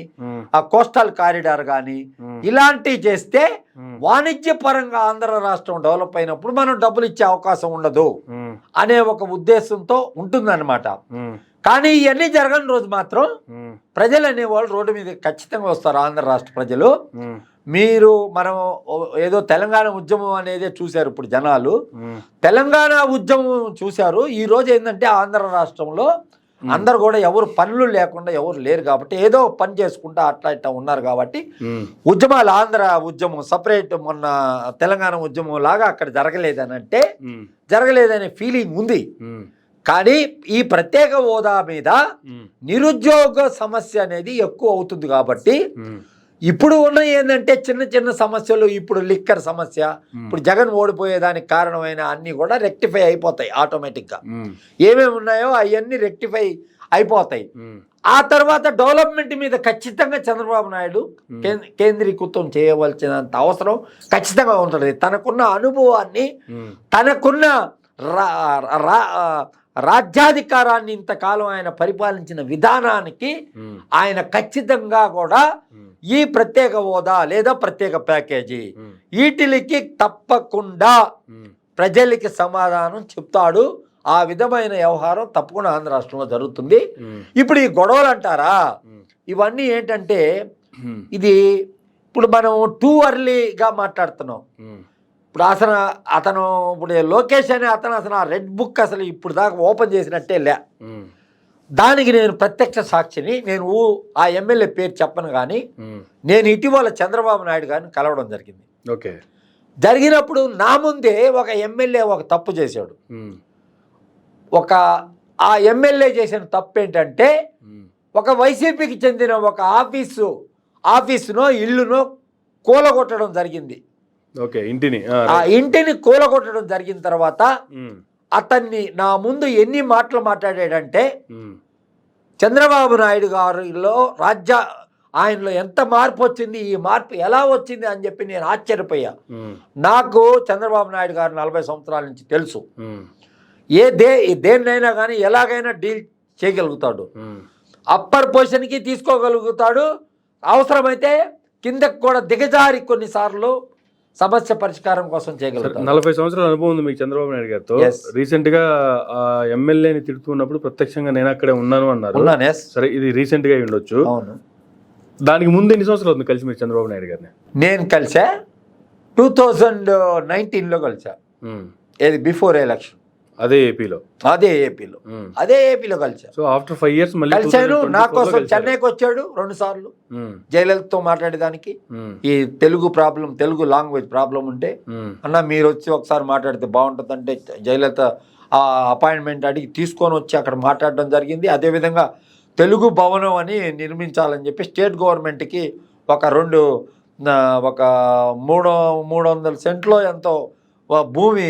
ఆ కోస్టల్ కారిడార్ కానీ ఇలాంటివి చేస్తే వాణిజ్య పరంగా ఆంధ్ర రాష్ట్రం డెవలప్ అయినప్పుడు మనం డబ్బులు ఇచ్చే అవకాశం ఉండదు అనే ఒక ఉద్దేశంతో ఉంటుందన్నమాట. కానీ ఇవన్నీ జరగని రోజు మాత్రం ప్రజలు అనేవాళ్ళు రోడ్డు మీద ఖచ్చితంగా వస్తారు. ఆంధ్ర రాష్ట్ర ప్రజలు మీరు మనం ఏదో తెలంగాణ ఉద్యమం అనేది చూశారు, ఇప్పుడు జనాలు తెలంగాణ ఉద్యమం చూశారు. ఈ రోజు ఏంటంటే ఆంధ్ర రాష్ట్రంలో అందరు కూడా ఎవరు పనులు లేకుండా ఎవరు లేరు కాబట్టి ఏదో పని చేసుకుంటా అట్లా ఇట్లా ఉన్నారు కాబట్టి ఉద్యమాలు ఆంధ్ర ఉద్యమం సపరేట్ మొన్న తెలంగాణ ఉద్యమం లాగా అక్కడ జరగలేదనంటే జరగలేదనే ఫీలింగ్ ఉంది. కానీ ఈ ప్రత్యేక హోదా మీద నిరుద్యోగ సమస్య అనేది ఎక్కువ అవుతుంది కాబట్టి ఇప్పుడు ఉన్న ఏంటంటే చిన్న చిన్న సమస్యలు, ఇప్పుడు లిక్కర్ సమస్య, ఇప్పుడు జగన్ ఓడిపోయేదానికి కారణమైన అన్ని కూడా రెక్టిఫై అయిపోతాయి ఆటోమేటిక్గా. ఏమేమి ఉన్నాయో అవన్నీ రెక్టిఫై అయిపోతాయి. ఆ తర్వాత డెవలప్మెంట్ మీద ఖచ్చితంగా చంద్రబాబు నాయుడు కేంద్రీకృతం చేయవలసినంత అవసరం ఖచ్చితంగా ఉంటుంది. తనకున్న అనుభవాన్ని, తనకున్న రాజ్యాధికారాన్ని ఇంతకాలం ఆయన పరిపాలించిన విధానానికి ఆయన ఖచ్చితంగా కూడా ఈ ప్రత్యేక హోదా లేదా ప్రత్యేక ప్యాకేజీ వీటికి తప్పకుండా ప్రజలకి సమాధానం చెప్తాడు. ఆ విధమైన వ్యవహారం తప్పకుండా ఆంధ్ర రాష్ట్రంలో జరుగుతుంది. ఇప్పుడు ఈ గొడవలు అంటారా, ఇవన్నీ ఏంటంటే ఇది ఇప్పుడు మనం టూ అర్లీగా మాట్లాడుతున్నాం. ఇప్పుడు అతను ఇప్పుడు లోకేష్ అనే అతను అసలు ఆ రెడ్ బుక్ అసలు ఇప్పుడు దాకా ఓపెన్ చేసినట్టే లే. దానికి నేను ప్రత్యక్ష సాక్షిని. నేను ఆ ఎమ్మెల్యే పేరు చెప్పను, కానీ నేను ఇటీవల చంద్రబాబు నాయుడు గారిని కలవడం జరిగింది. ఓకే, జరిగినప్పుడు నా ముందే ఒక ఎమ్మెల్యే ఒక తప్పు చేశాడు. ఆ ఎమ్మెల్యే చేసిన తప్పు ఏంటంటే ఒక వైసీపీకి చెందిన ఒక ఆఫీసునో ఇల్లునో కూలగొట్టడం జరిగింది. ఆ ఇంటిని కూలగొట్టడం జరిగిన తర్వాత అతన్ని నా ముందు ఎన్ని మాటలు మాట్లాడాడంటే చంద్రబాబు నాయుడు గారిలో ఆయనలో ఎంత మార్పు వచ్చింది, ఈ మార్పు ఎలా వచ్చింది అని చెప్పి నేను ఆశ్చర్యపోయా. నాకు చంద్రబాబు నాయుడు గారు 40 సంవత్సరాల నుంచి తెలుసు. దేన్నైనా కానీ ఎలాగైనా డీల్ చేయగలుగుతాడు, అప్పర్ పొజిషన్కి తీసుకోగలుగుతాడు, అవసరమైతే కిందకు కూడా దిగజారి కొన్నిసార్లు సమస్య పరిష్కారం కోసం చేయగలుగుతారు. 40 సంవత్సరాల అనుభవం ఉంది మీకు చంద్రబాబు నాయుడు గారితో. రీసెంట్ గా ఎమ్మెల్యేని తిడుతున్నప్పుడు ప్రత్యక్షంగా నేను అక్కడే ఉన్నాను అన్నారు. సరే, ఇది రీసెంట్ గా ఉండొచ్చు. అవును. దానికి ముందు ఎన్ని సంవత్సరాలు అవుతుంది కలిసి మీరు చంద్రబాబు నాయుడు గారిని? నేను కలిసా 2019లో కలిసా. ఏది బిఫోర్ ఎలక్షన్. అదే ఏపీలో కలిసా. సో ఆఫ్టర్ 5 years మళ్ళీ కలిసాను. నా కోసం చెన్నైకి వచ్చాడు 2 సార్లు జయలలితతో మాట్లాడేదానికి. ఈ తెలుగు లాంగ్వేజ్ ప్రాబ్లం ఉంటే, అన్న మీరు వచ్చి ఒకసారి మాట్లాడితే బాగుంటుంది అంటే జయలలిత ఆ అపాయింట్మెంట్ అడిగి తీసుకొని వచ్చి అక్కడ మాట్లాడడం జరిగింది. అదేవిధంగా తెలుగు భవనం అని నిర్మించాలని చెప్పి స్టేట్ గవర్నమెంట్కి ఒక 300 సెంట్లో ఎంతో భూమి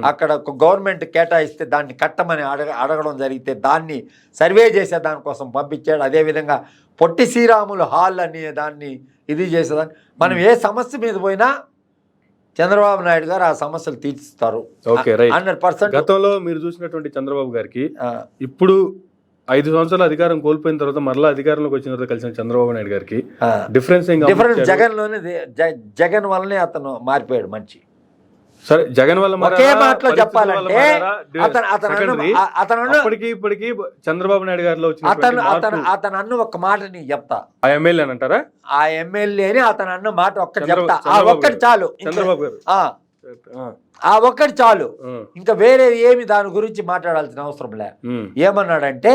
అక్కడ గవర్నమెంట్ కేటాయిస్తే దాన్ని కట్టమని అడగడం జరిగితే దాన్ని సర్వే చేసే దానికోసం పంపించాడు. అదేవిధంగా పొట్టి శ్రీరాములు హాల్ అని దాన్ని ఇది చేసేదాన్ని. మనం ఏ సమస్య మీద పోయినా చంద్రబాబు నాయుడు గారు ఆ సమస్యలు తీర్చిస్తారు 100%. గతంలో మీరు చూసినటువంటి చంద్రబాబు గారికి ఇప్పుడు 5 సంవత్సరాల అధికారం కోల్పోయిన తర్వాత మరలా అధికారంలోకి వచ్చిన తర్వాత కలిసిన చంద్రబాబు నాయుడు గారికి డిఫరెన్స్ జగన్ వల్లనే అతను మారిపోయాడు మనిషి. సరే, జగన్ వల్ల ఒకే మాటలో చెప్పాలంటే ఇప్పటికి చంద్రబాబు నాయుడు గారిలో అతను అన్న ఒక మాట నీకు చెప్తా. ఆ ఎమ్మెల్యే అని అంటారా? ఆ ఎమ్మెల్యేని అతను అన్న మాట ఒక్కటి చెప్తా. ఆ ఒక్కటి చాలు చంద్రబాబు గారు, ఆ ఒక్కటి చాలు. ఇంకా వేరే ఏమి దాని గురించి మాట్లాడాల్సిన అవసరం లే. ఏమన్నాడంటే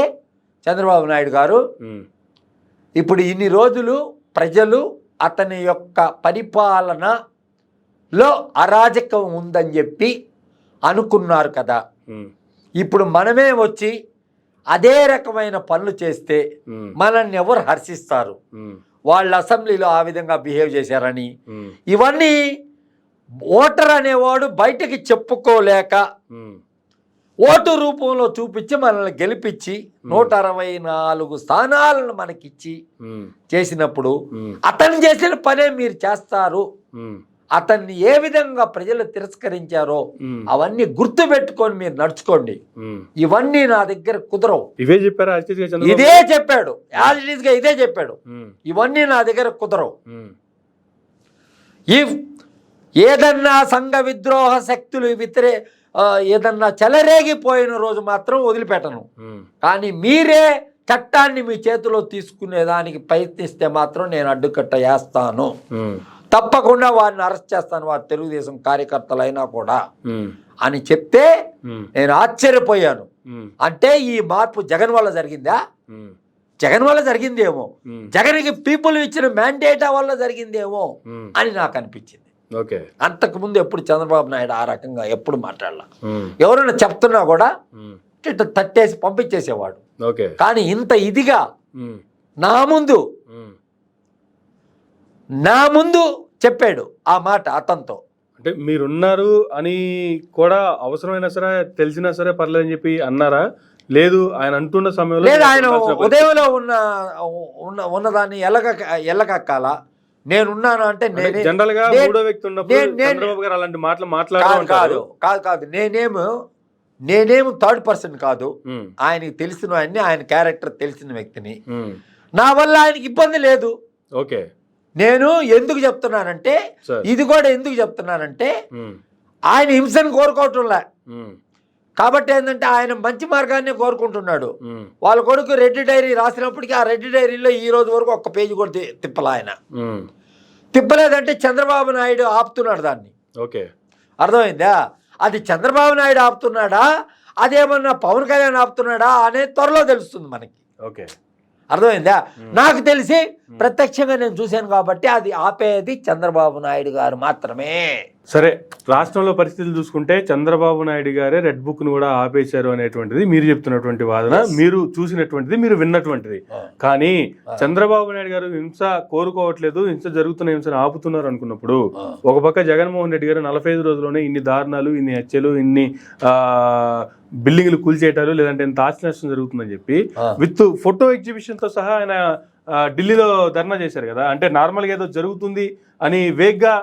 చంద్రబాబు నాయుడు గారు, ఇప్పుడు ఇన్ని రోజులు ప్రజలు అతని యొక్క పరిపాలనలో అరాజకం ఉందని చెప్పి అనుకున్నారు కదా. ఇప్పుడు మనమే వచ్చి అదే రకమైన పనులు చేస్తే మనల్ని ఎవరు హర్షిస్తారు? వాళ్ళు అసెంబ్లీలో ఆ విధంగా బిహేవ్ చేశారని ఇవన్నీ ఓటర్ అనేవాడు బయటకి చెప్పుకోలేక ఓటు రూపంలో చూపించి మనల్ని గెలిపించి 164 స్థానాలను మనకిచ్చి చేసినప్పుడు అతను చేసిన పనే మీరు చేస్తారు. అతన్ని ఏ విధంగా ప్రజలు తిరస్కరించారో అవన్నీ గుర్తు పెట్టుకొని మీరు నడుచుకోండి. ఇవన్నీ నా దగ్గర కుదరవు. ఇవే చెప్పారా? ఇదే చెప్పాడు, యాజ్ ఇట్ ఈస్ గా ఇదే చెప్పాడు. ఇవన్నీ నా దగ్గర కుదరవు. ఏదన్నా సంఘ విద్రోహ శక్తులు ఏదన్నా చెలరేగిపోయిన రోజు మాత్రం వదిలిపెట్టను. కానీ మీరే చట్టాన్ని మీ చేతిలో తీసుకునేదానికి ప్రయత్నిస్తే మాత్రం నేను అడ్డుకట్ట వేస్తాను. తప్పకుండా వారిని అరెస్ట్ చేస్తాను, వారు తెలుగుదేశం కార్యకర్తలైనా కూడా అని చెప్తే నేను ఆశ్చర్యపోయాను. అంటే ఈ మార్పు జగన్ వల్ల జరిగిందా? జగన్ వల్ల జరిగిందేమో, జగన్కి పీపుల్ ఇచ్చిన మ్యాండేటా వల్ల జరిగిందేమో అని నాకు అనిపించింది. అంతకుముందు ఎప్పుడు చంద్రబాబు నాయుడు ఆ రకంగా ఎప్పుడు మాట్లాడాల. ఎవరైనా చెప్తున్నా కూడా తట్టేసి పంపించేసేవాడు. కానీ ఇంత ఇదిగా నా ముందు చెప్పాడు ఆ మాట అతనితో. అంటే మీరున్నారు అని కూడా అవసరమైనా సరే తెలిసినా సరే పర్లేదని చెప్పి అన్నారా? లేదు, ఆయన అంటున్న సమయంలో లేదు, ఆయన ఉదయంలో ఉన్నదాన్ని ఎల్లకక్కాల నేనున్నాను అంటే జనరల్ గా మూడో వ్యక్తి ఉన్నప్పుడు చంద్రబాబు గారు అలాంటి మాటలు మాట్లాడారు. కాదు నేనేమో థర్డ్ పర్సన్ కాదు. ఆయనకి తెలిసిన ఆయన క్యారెక్టర్ తెలిసిన వ్యక్తిని. నా వల్ల ఆయనకి ఇబ్బంది లేదు. ఓకే, నేను ఎందుకు చెప్తున్నానంటే ఇది కూడా ఎందుకు చెప్తున్నానంటే ఆయన హింసను కోరుకోవటంలే. కాబట్టి ఏంటంటే ఆయన మంచి మార్గాన్ని కోరుకుంటున్నాడు. వాళ్ళ కొడుకు రెడ్డి డైరీ రాసినప్పటికీ ఆ రెడ్డి డైరీలో ఈ రోజు వరకు ఒక్క పేజీ కూడా తిప్పలే. ఆయన తిప్పలేదంటే చంద్రబాబు నాయుడు ఆపుతున్నాడు దాన్ని. ఓకే, అర్థమైందా? అది చంద్రబాబు నాయుడు ఆపుతున్నాడా, అదేమన్నా పవన్ కళ్యాణ్ ఆపుతున్నాడా అనేది త్వరలో తెలుస్తుంది మనకి. ఓకే, అర్థమైందా? నాకు తెలిసి ప్రత్యక్షంగా నేను చూశాను కాబట్టి అది ఆపేది చంద్రబాబు నాయుడు గారు మాత్రమే. సరే, రాష్ట్రంలో పరిస్థితులు చూసుకుంటే చంద్రబాబు నాయుడు గారే రెడ్ బుక్ ను కూడా ఆపేశారు అనేటువంటిది మీరు చెప్తున్నటువంటి వాదన, మీరు చూసినటువంటిది, మీరు విన్నటువంటిది. కానీ చంద్రబాబు నాయుడు గారు హింస కోరుకోవట్లేదు, హింస జరుగుతున్న హింసను ఆపుతున్నారు అనుకున్నప్పుడు ఒక పక్క జగన్మోహన్ రెడ్డి గారు 45 రోజుల్లోనే ఇన్ని దారుణాలు, ఇన్ని హత్యలు, ఇన్ని బిల్డింగ్లు కూల్చేయటాలు, లేదంటే ఎంత ఆస్తి నష్టం జరుగుతుందని చెప్పి విత్ ఫోటో ఎగ్జిబిషన్ తో సహా ఆయన ఢిల్లీలో ధర్నా చేశారు కదా. అంటే నార్మల్ గా ఏదో జరుగుతుంది అని వేగ్గా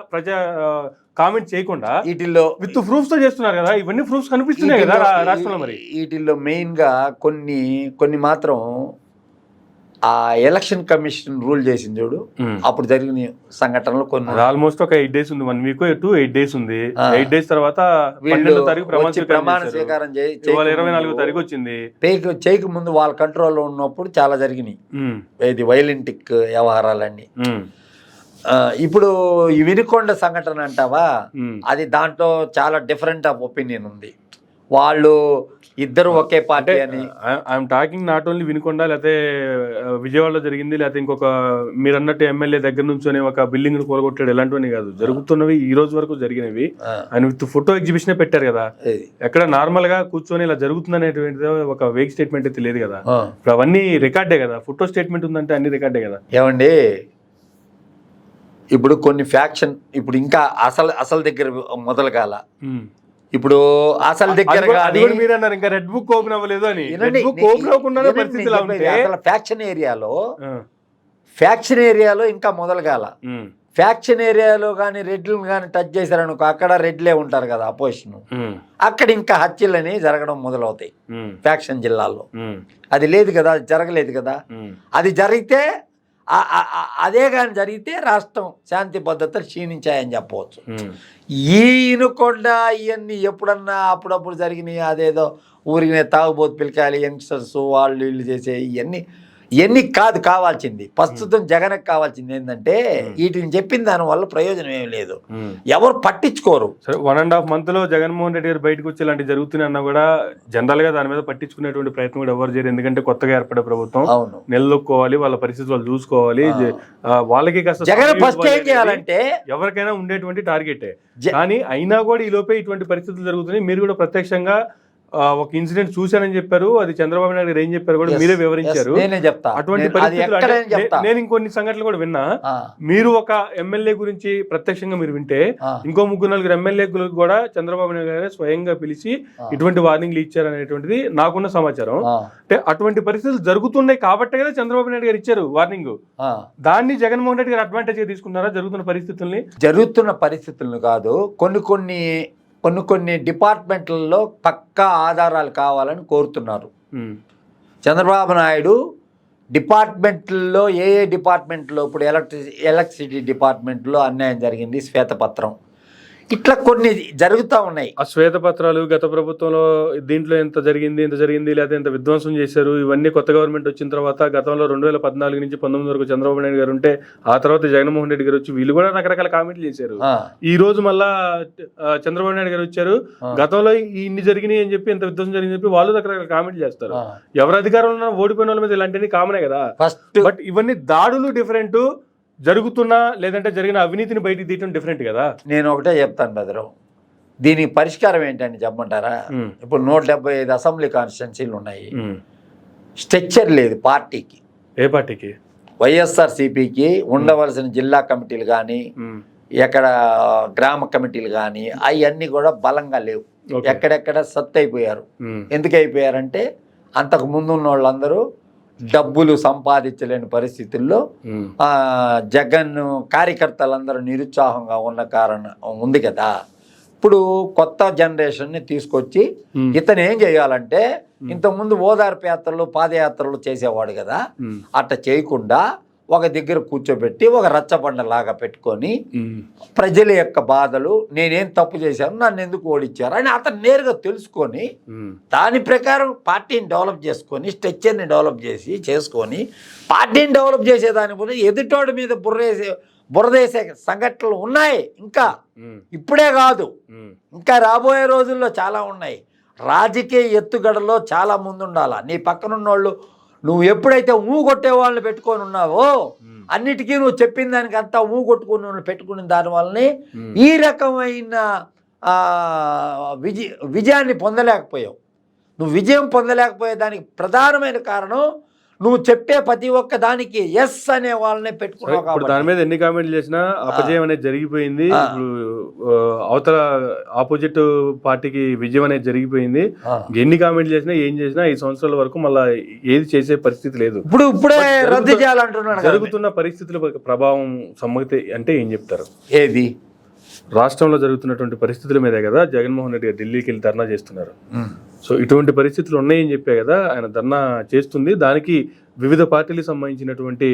కామెంట్ చేయకుండా వీటిల్లో విత్ ప్రూఫ్స్ తో చేస్తున్నారు కదా. ఇవన్నీ ప్రూఫ్స్ కనిపిస్తున్నాయి కదా రాష్ట్రంలో. మరి వీటిల్లో మెయిన్ గా కొన్ని మాత్రం ఆ ఎలక్షన్ కమిషన్ రూల్ చేసింది చూడు, అప్పుడు జరిగిన సంఘటనలు కొన్ని. ఆల్మోస్ట్ ఒక 8 days ఉంది, 1 week to 8 days ఉంది. 8 days తర్వాత 12వ తారీఖు ప్రమాణ స్వీకారం 24వ తారీఖు వచ్చింది. చేయక ముందు వాళ్ళ కంట్రోల్లో ఉన్నప్పుడు చాలా జరిగినాయి ఇది వైలెంటిక్ వ్యవహారాలన్నీ. ఇప్పుడు ఈ వినుకొండ సంఘటన అంటావా, అది దాంట్లో చాలా డిఫరెంట్ ఆఫ్ ఒపీనియన్ ఉంది. వాళ్ళు ఇద్దరు ఒకే పార్టీ అని. I'm talking not only Vinukonda, లేకపోతే విజయవాడలో జరిగింది, లేకపోతే ఇంకొక మీరు అన్నట్టు ఎమ్మెల్యే దగ్గర నుంచి ఒక బిల్డింగ్ కూలగొట్టాడు, ఎలాంటివన్నీ కాదు, జరుగుతున్నవి ఈ రోజు వరకు జరిగినవి. ఆయన విత్ ఫోటో ఎగ్జిబిషన్ పెట్టారు కదా, ఎక్కడ నార్మల్ గా కూర్చొని ఇలా జరుగుతుంది అనేటువంటిది ఒక వేగ్ స్టేట్మెంట్ అయితే లేదు కదా. ఇప్పుడు అవన్నీ రికార్డే కదా, ఫోటో స్టేట్మెంట్ ఉందంటే అన్ని రికార్డే కదా. ఏమండి ఇప్పుడు కొన్ని ఫ్యాక్షన్, ఇప్పుడు ఇంకా అసలు దగ్గర మొదలు కాల, ఇప్పుడు అసలు దగ్గర మీరు అన్నారు ఇంకా రెడ్ బుక్ ఓపెన్ అవ్వలేదు అని. రెడ్ బుక్ ఓపెన్ అవ్వకుండా పరిస్థితి ఇలా ఉంటే అసలు ఫ్యాక్షన్ ఏరియాలో ఇంకా మొదలు కాల. ఫ్యాక్షన్ ఏరియాలో కానీ రెడ్లను కానీ టచ్ చేశారనుకో, అక్కడ రెడ్లే ఉంటారు కదా అపోజిషన్, అక్కడ ఇంకా హత్యలని జరగడం మొదలవుతాయి ఫ్యాక్షన్ జిల్లాల్లో. అది లేదు కదా, అది జరగలేదు కదా. అది జరిగితే అదే కానీ జరిగితే రాష్ట్రం శాంతి భద్రతలు క్షీణించాయని చెప్పవచ్చు. ఈయనకొండ ఇవన్నీ ఎప్పుడన్నా అప్పుడప్పుడు జరిగినాయి, అదేదో ఊరినే తాగుబోతు పిలకాయలు యంగ్స్టర్స్ వాళ్ళు వీళ్ళు చేసే ఇవన్నీ కాదు కావాల్సింది. ప్రస్తుతం జగన్కి కావాల్సింది ఏంటంటే వీటిని చెప్పిన దానివల్ల ప్రయోజనం ఏమి లేదు, ఎవరు పట్టించుకోరు. 1.5 month లో జగన్మోహన్ రెడ్డి గారు బయటకు వచ్చి ఇలాంటి జరుగుతున్నాయన్నా కూడా జనరల్ గా దాని మీద పట్టించుకునేటువంటి ప్రయత్నం కూడా ఎవరు చేయరు. ఎందుకంటే కొత్తగా ఏర్పడే ప్రభుత్వం నిలదొక్కోవాలి, వాళ్ళ పరిస్థితులు వాళ్ళు చూసుకోవాలి. వాళ్ళకి కాస్త జగన్ ఫస్ట్ ఏం చేయాలంటే ఎవరికైనా ఉండేటువంటి టార్గెటే. కానీ అయినా కూడా ఈ లోపే ఇటువంటి పరిస్థితులు జరుగుతున్నాయి. మీరు కూడా ప్రత్యక్షంగా ఒక ఇన్సిడెంట్ చూశానని చెప్పారు, అది చంద్రబాబు నాయుడు గారు ఏం చెప్పారు కూడా మీరే వివరించారు. అటువంటి పరిస్థితులు నేను ఇంకొన్ని సంఘటనలు కూడా విన్నా. మీరు ఒక ఎమ్మెల్యే గురించి ప్రత్యక్షంగా మీరు వింటే ఇంకో 3-4 ఎమ్మెల్యేలకు కూడా చంద్రబాబు నాయుడు గారు స్వయంగా పిలిచి ఇటువంటి వార్నింగ్లు ఇచ్చారు అనేటువంటిది నాకున్న సమాచారం. అంటే అటువంటి పరిస్థితులు జరుగుతున్నాయి కాబట్టి కదా చంద్రబాబు నాయుడు గారు ఇచ్చారు వార్నింగ్. దాన్ని జగన్మోహన్ రెడ్డి గారు అడ్వాంటేజ్ గా తీసుకున్నారా? జరుగుతున్న పరిస్థితులను కాదు, కొన్ని డిపార్ట్మెంట్లలో పక్కా ఆధారాలు కావాలని కోరుతున్నారు. చంద్రబాబు నాయుడు డిపార్ట్మెంట్లో ఏ డిపార్ట్మెంట్లో, ఇప్పుడు ఎలక్ట్రిసిటీ డిపార్ట్మెంట్లో అన్యాయం జరిగింది, శ్వేతపత్రం, ఇట్లా కొన్ని జరుగుతూ ఉన్నాయి. ఆ శ్వేతపత్రాలు గత ప్రభుత్వంలో దీంట్లో ఎంత జరిగింది లేదా ఎంత విధ్వంసం చేశారు, ఇవన్నీ కొత్త గవర్నమెంట్ వచ్చిన తర్వాత గతంలో 2014 నుంచి 19 వరకు చంద్రబాబు నాయుడు గారు ఉంటే ఆ తర్వాత జగన్మోహన్ రెడ్డి గారు వచ్చి వీళ్ళు కూడా రకరకాల కామెంట్లు చేశారు. ఈ రోజు మళ్ళా చంద్రబాబు నాయుడు గారు వచ్చారు, గతంలో ఇన్ని జరిగినాయి అని చెప్పి, ఎంత విధ్వంసం జరిగింది చెప్పి వాళ్ళు రకరకాల కామెంట్లు చేస్తారు. ఎవరు అధికారంలో ఓడిపోయిన వాళ్ళ మీద ఇలాంటివి కామనే కదా. బట్ ఇవన్నీ దాడులు డిఫరెంట్, జరుగుతున్నా లేదంటే జరిగిన అవినీతిని బయటికి తీయటం డిఫరెంట్ కదా. నేను ఒకటే చెప్తాను బెదరు, దీనికి పరిష్కారం ఏంటని చెప్పమంటారా? ఇప్పుడు 175 అసెంబ్లీ కాన్స్టిట్యున్సీలు ఉన్నాయి, స్ట్రక్చర్ లేదు పార్టీకి. ఏ పార్టీకి? వైఎస్ఆర్సీపీకి ఉండవలసిన జిల్లా కమిటీలు కానీ, ఎక్కడ గ్రామ కమిటీలు కానీ అవన్నీ కూడా బలంగా లేవు. ఎక్కడెక్కడ సత్తు అయిపోయారు. ఎందుకు అయిపోయారంటే అంతకు ముందు ఉన్న వాళ్ళందరూ డబ్బులు సంపాదించలేని పరిస్థితుల్లో జగన్ కార్యకర్తలందరూ నిరుత్సాహంగా ఉన్న కారణం ఉంది కదా. ఇప్పుడు కొత్త జనరేషన్ని తీసుకొచ్చి ఇతను ఏం చేయాలంటే, ఇంతకుముందు ఓదార్పు యాత్రలు పాదయాత్రలు చేసేవాడు కదా, అట్లా చేయకుండా ఒక దగ్గర కూర్చోబెట్టి ఒక రచ్చబండలాగా పెట్టుకొని ప్రజల యొక్క బాధలు, నేనేం తప్పు చేశాను, నన్ను ఎందుకు ఓడించారు అని అతను నేరుగా తెలుసుకొని దాని ప్రకారం పార్టీని డెవలప్ చేసుకొని, స్ట్రక్చర్ని డెవలప్ చేసుకొని పార్టీని డెవలప్ చేసేదాని గురించి ఎదుటోడి మీద బురదేసే సంఘటనలు ఉన్నాయి. ఇంకా ఇప్పుడే కాదు, ఇంకా రాబోయే రోజుల్లో చాలా ఉన్నాయి. రాజకీయ ఎత్తుగడలో చాలా ముందు ఉండాలా. నీ పక్కనున్నోళ్ళు నువ్వు ఎప్పుడైతే కొట్టే వాళ్ళని పెట్టుకొని ఉన్నావో, అన్నిటికీ నువ్వు చెప్పిన దానికి అంతా కొట్టుకుని పెట్టుకున్న దానివల్లనే ఈ రకమైన విజయాన్ని పొందలేకపోయావు. నువ్వు విజయం పొందలేకపోయేదానికి ప్రధానమైన కారణం నువ్వు చెప్పే ప్రతి ఒక్క దానికి ఎస్ అనే వాళ్ళనే పెట్టుకున్నావు. దాని మీద ఎన్ని కామెంట్లు చేసినా అపజయం అనేది జరిగిపోయింది. ఇప్పుడు అవతల ఆపోజిట్ పార్టీకి విజయం అనేది జరిగిపోయింది. ఎన్ని కామెంట్లు చేసినా ఏం చేసినా 5 సంవత్సరాల వరకు మళ్ళీ ఏది చేసే పరిస్థితి లేదు. ఇప్పుడే రద్దు చేయాలంటున్నాడు. జరుగుతున్న పరిస్థితుల ప్రభావం సమ్మతి అంటే ఏం చెప్తారు? ఏది రాష్ట్రంలో జరుగుతున్నటువంటి పరిస్థితుల మీదే కదా జగన్మోహన్ రెడ్డి గారు ఢిల్లీకి వెళ్ళి ధర్నా చేస్తున్నారు. సో ఇటువంటి పరిస్థితులు ఉన్నాయని చెప్పే కదా ఆయన ధర్నా చేస్తుంది. దానికి వివిధ పార్టీలకు సంబంధించినటువంటి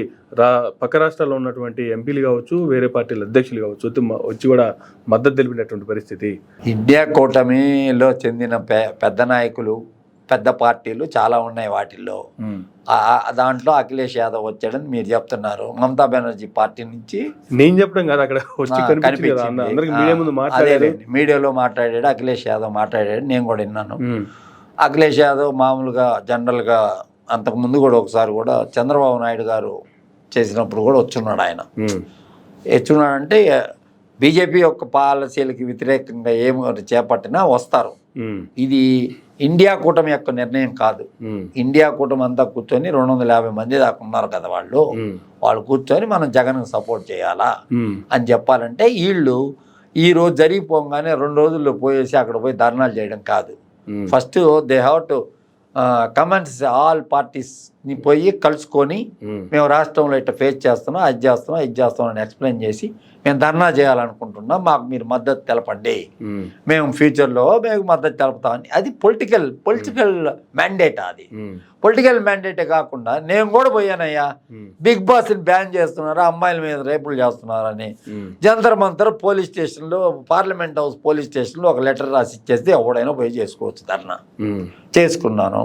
పక్క రాష్ట్రాల్లో ఉన్నటువంటి ఎంపీలు కావచ్చు, వేరే పార్టీల అధ్యక్షులు కావచ్చు వచ్చి కూడా మద్దతు తెలిపినటువంటి పరిస్థితి. ఇండియా కూటమిలో చెందిన పెద్ద నాయకులు, పెద్ద పార్టీలు చాలా ఉన్నాయి. వాటిల్లో దాంట్లో అఖిలేష్ యాదవ్ వచ్చాడని మీరు చెప్తున్నారు. మమతా బెనర్జీ పార్టీ నుంచి నేను చెప్పడం కాదు, అక్కడ వచ్చి మీడియాలో మాట్లాడాడు. అఖిలేష్ యాదవ్ మాట్లాడాడు, నేను కూడా విన్నాను. అఖిలేష్ యాదవ్ మామూలుగా జనరల్గా అంతకుముందు కూడా ఒకసారి కూడా చంద్రబాబు నాయుడు గారు చేసినప్పుడు కూడా వచ్చున్నాడు ఆయన. వచ్చున్నాడంటే బీజేపీ యొక్క పాలసీలకి వ్యతిరేకంగా ఏమి చేపట్టినా వస్తారు. ఇది ఇండియా కూటమి యొక్క నిర్ణయం కాదు. ఇండియా కూటమి అంతా కూర్చొని 250 మంది దాకా ఉన్నారు కదా వాళ్ళు కూర్చొని మనం జగన్కి సపోర్ట్ చేయాలా అని చెప్పాలంటే వీళ్ళు ఈ రోజు జరిగిపోగానే 2 రోజుల్లో పోయేసి అక్కడ పోయి ధర్నాలు చేయడం కాదు. First they have to comments all పార్టీస్ని పోయి కలుసుకొని మేము రాష్ట్రంలో ఇట్లా ఫేస్ చేస్తున్నాం, అది చేస్తున్నాం అని ఎక్స్ప్లెయిన్ చేసి మేము ధర్నా చేయాలనుకుంటున్నాం, మాకు మీరు మద్దతు తెలపండి, మేము ఫ్యూచర్లో మేము మద్దతు తెలపుతామని. అది పొలిటికల్ మ్యాండేట్. అది పొలిటికల్ మ్యాండేటే కాకుండా నేను కూడా పోయానయ్యా, బిగ్ బాస్ని బ్యాన్ చేస్తున్నారు, అమ్మాయిల మీద రేపులు చేస్తున్నారని జంతర్ మంతర్ పోలీస్ స్టేషన్లో, పార్లమెంట్ హౌస్ పోలీస్ స్టేషన్లో ఒక లెటర్ రాసి ఇచ్చేస్తే ఎవడైనా పోయి చేసుకోవచ్చు ధర్నా. చేసుకున్నాను.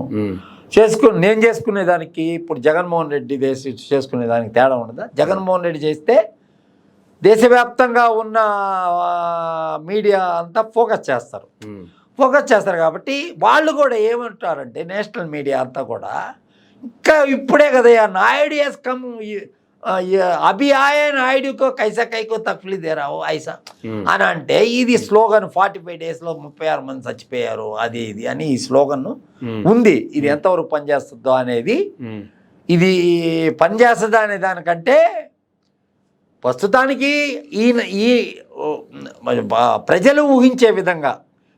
నేను చేసుకునేదానికి ఇప్పుడు జగన్మోహన్ రెడ్డి చేసుకునేదానికి తేడా ఉండదా? జగన్మోహన్ రెడ్డి చేస్తే దేశవ్యాప్తంగా ఉన్న మీడియా అంతా ఫోకస్ చేస్తారు కాబట్టి వాళ్ళు కూడా ఏమంటారంటే నేషనల్ మీడియా అంతా కూడా ఇంకా ఇప్పుడే కదా నాయుడు కమ్ అభి ఆయే నాయుడుకో కైసా కైకో తక్లీ దేరావు ఐసా అని అంటే ఇది స్లోగన్ 45 డేస్లో 36 మంది చచ్చిపోయారు అది ఇది అని ఈ స్లోగన్ ఉంది. ఇది ఎంతవరకు పనిచేస్తుందో అనేది, ఇది పనిచేస్తుందా అనే దానికంటే ప్రస్తుతానికి ఈ ప్రజలు ఊహించే విధంగా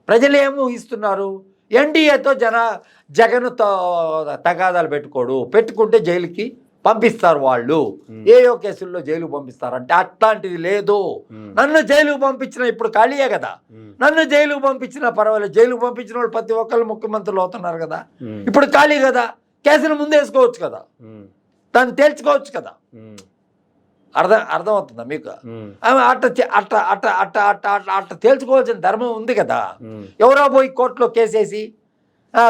ప్రజలు ఏం ఊహిస్తున్నారు? ఎన్డీఏతో జగన్తో తగాదాలు పెట్టుకుంటే జైలుకి పంపిస్తారు వాళ్ళు, ఏయో కేసుల్లో జైలుకు పంపిస్తారంటే అట్లాంటిది లేదు. నన్ను జైలుకు పంపించిన ఇప్పుడు ఖాళీయే కదా, నన్ను జైలుకు పంపించినా పర్వాలేదు, జైలుకు పంపించిన వాళ్ళు ప్రతి ఒక్కళ్ళు ముఖ్యమంత్రులు అవుతున్నారు కదా, ఇప్పుడు ఖాళీ కదా, కేసును ముందేసుకోవచ్చు కదా, దాన్ని తేల్చుకోవచ్చు కదా. అర్థమవుతుందా మీకు? అట్ట తేల్చుకోవాల్సిన ధర్మం ఉంది కదా. ఎవరో పోయి కోర్టులో కేసేసి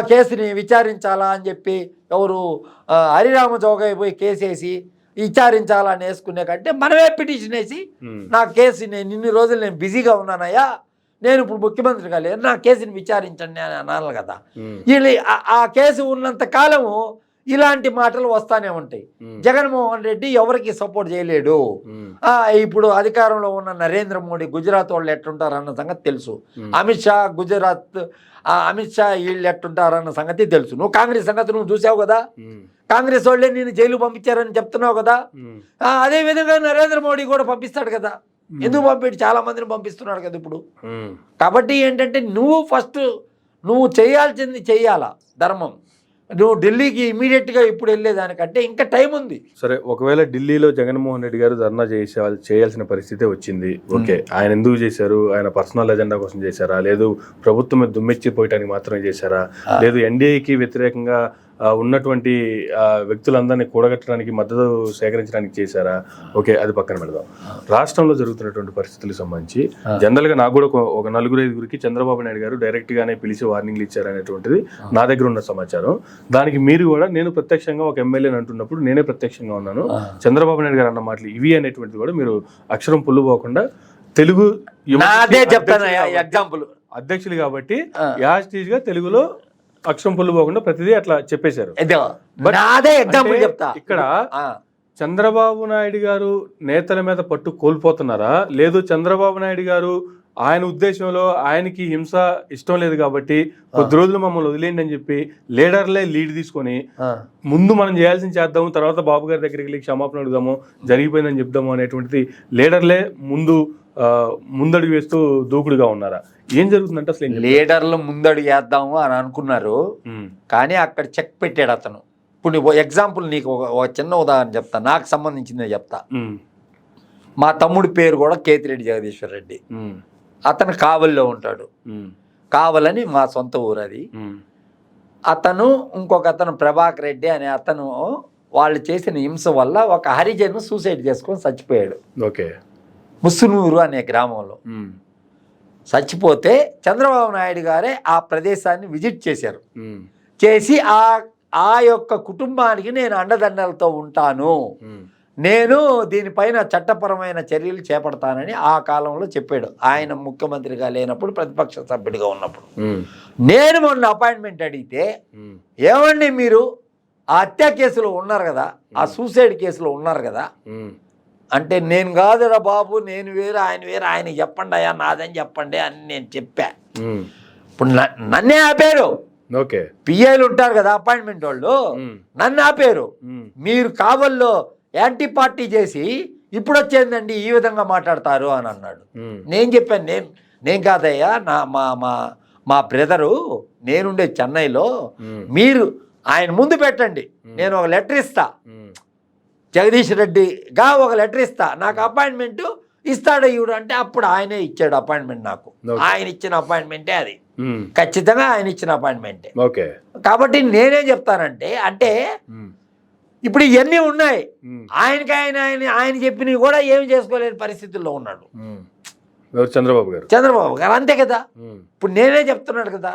కేసుని విచారించాలా అని చెప్పి ఎవరు హరిరామ జోగయ్య పోయి కేసేసి విచారించాలని వేసుకునే కంటే మనమే పిటిషన్ వేసి నా కేసు ఇన్ని రోజులు నేను బిజీగా ఉన్నానయ్యా, నేను ఇప్పుడు ముఖ్యమంత్రిగా లేదు, నా కేసుని విచారించండి అని అనాలి కదా. వీళ్ళు ఆ కేసు ఉన్నంత కాలము ఇలాంటి మాటలు వస్తానే ఉంటాయి. జగన్మోహన్ రెడ్డి ఎవరికి సపోర్ట్ చేయలేడు. ఇప్పుడు అధికారంలో ఉన్న నరేంద్ర మోడీ గుజరాత్ వాళ్ళు ఎట్టుంటారన్న సంగతి తెలుసు, అమిత్ షా వీళ్ళు ఎట్టుంటారన్న సంగతి తెలుసు. నువ్వు కాంగ్రెస్ సంగతి నువ్వు చూసావు కదా, కాంగ్రెస్ వాళ్ళే నేను జైలు పంపించారని చెప్తున్నావు కదా. అదే విధంగా నరేంద్ర మోడీ కూడా పంపిస్తాడు కదా, ఎందుకు పంపిడు, చాలా మందిని పంపిస్తున్నాడు కదా ఇప్పుడు. కాబట్టి ఏంటంటే నువ్వు చేయాల్సింది చెయ్యాలా ధర్మం. నువ్వు ఢిల్లీకి ఇమీడియట్గా ఇప్పుడు వెళ్ళేదానికంటే ఇంకా టైం ఉంది. సరే, ఒకవేళ ఢిల్లీలో జగన్మోహన్ రెడ్డి గారు ధర్నా చేయాల్సిన పరిస్థితి వచ్చింది, ఓకే, ఆయన ఎందుకు చేశారు? ఆయన పర్సనల్ ఎజెండా కోసం చేశారా, లేదు ప్రభుత్వం మీద దుమ్మెచ్చిపోయటానికి మాత్రమే చేశారా, లేదు ఎన్డీఏకి వ్యతిరేకంగా ఉన్నటువంటి వ్యక్తులందరినీ కూడగట్టడానికి మద్దతు సేకరించడానికి చేశారా? ఓకే, అది పక్కన పెడదాం. రాష్ట్రంలో జరుగుతున్నటువంటి పరిస్థితులకు సంబంధించి జనరల్గా నాకు కూడా ఒక 4-5 చంద్రబాబు నాయుడు గారు డైరెక్ట్గానే పిలిచి వార్నింగ్లు ఇచ్చారనేటువంటిది నా దగ్గర ఉన్న సమాచారం. దానికి మీరు కూడా నేను ప్రత్యక్షంగా ఒక ఎమ్మెల్యేని అంటున్నప్పుడు నేనే ప్రత్యక్షంగా ఉన్నాను, చంద్రబాబు నాయుడు గారు అన్న మాటలు ఇవి అనేటువంటిది కూడా మీరు అక్షరం పుల్లు పోకుండా తెలుగు ఎగ్జాంపుల్ అధ్యక్షులు కాబట్టి యాస్టీజ్గా తెలుగులో అక్షరం పుల్లు పోకుండా ప్రతిదీ అట్లా చెప్పేశారు. ఇక్కడ చంద్రబాబు నాయుడు గారు నేతల మీద పట్టు కోల్పోతున్నారా, లేదు చంద్రబాబు నాయుడు గారు ఆయన ఉద్దేశంలో ఆయనకి హింస ఇష్టం లేదు కాబట్టి కొద్ది రోజులు మమ్మల్ని వదిలేండి అని చెప్పి లీడర్లే లీడ్ తీసుకొని ముందు మనం చేయాల్సింది చేద్దాము, తర్వాత బాబు గారి దగ్గరికి వెళ్ళి క్షమాపణ అడుగుదాము, జరిగిపోయిందని చెప్దాము అనేటువంటిది లీడర్లే ముందడుగు వేస్తూ దూకుడుగా ఉన్నారా? ఏం జరుగుతుందంటే అసలు లీడర్లు ముందడుగు వేద్దాము అని అనుకున్నారు, కానీ అక్కడ చెక్ పెట్టాడు అతను. ఇప్పుడు ఎగ్జాంపుల్ నీకు ఒక చిన్న ఉదాహరణ చెప్తా, నాకు సంబంధించిందే చెప్తా. మా తమ్ముడి పేరు కూడా కేతిరెడ్డి జగదీశ్వర్ రెడ్డి. అతను కావలిలో ఉంటాడు, కావలని మా సొంత ఊరు అది. అతను ఇంకొక అతను ప్రభాకర్ రెడ్డి అనే అతను వాళ్ళు చేసిన హింస వల్ల ఒక హరిజన్ సూసైడ్ చేసుకొని చచ్చిపోయాడు. ఓకే, ముస్సునూరు అనే గ్రామంలో చచ్చిపోతే చంద్రబాబు నాయుడు గారే ఆ ప్రదేశాన్ని విజిట్ చేశారు. చేసి ఆ యొక్క కుటుంబానికి నేను అండదండలతో ఉంటాను, నేను దీనిపైన చట్టపరమైన చర్యలు చేపడతానని ఆ కాలంలో చెప్పాడు. ఆయన ముఖ్యమంత్రిగా లేనప్పుడు, ప్రతిపక్ష సభ్యుడిగా ఉన్నప్పుడు. నేను మొన్న అపాయింట్మెంట్ అడిగితే, ఏమండి మీరు ఆ హత్య కేసులో ఉన్నారు కదా, ఆ సూసైడ్ కేసులో ఉన్నారు కదా అంటే, నేను కాదురా బాబు, నేను వేరు ఆయన వేరు, ఆయన చెప్పండి అయ్యా నాదని చెప్పండి అని నేను చెప్పా. ఇప్పుడు నన్నే ఆపారు. ఓకే, పిఏలు ఉంటారు కదా అపాయింట్మెంట్ వాళ్ళు, నన్ను ఆపారు. మీరు కావల్లో యాంటీ పార్టీ చేసి ఇప్పుడు వచ్చేందండి ఈ విధంగా మాట్లాడతారు అని అన్నాడు. నేను చెప్పాను, నేను కాదయ్యా, మా బ్రదరు, నేనుండే చెన్నైలో, మీరు ఆయన ముందు పెట్టండి, నేను ఒక లెటర్ ఇస్తా, జగదీష్ రెడ్డిగా ఒక లెటర్ ఇస్తా, నాకు అపాయింట్మెంట్ ఇస్తాడు ఇవిడు అంటే, అప్పుడు ఆయనే ఇచ్చాడు అపాయింట్మెంట్ నాకు. ఆయన ఇచ్చిన అపాయింట్మెంటే అది, ఖచ్చితంగా ఆయన ఇచ్చిన అపాయింట్మెంటే. ఓకే, కాబట్టి నేనేం చెప్తానంటే, అంటే ఇప్పుడు ఇవన్నీ ఉన్నాయి, ఆయన చెప్పినవి కూడా ఏమి చేసుకోలేని పరిస్థితుల్లో ఉన్నాడు చంద్రబాబు గారు, అంతే కదా. ఇప్పుడు నేనే చెప్తున్నాడు కదా,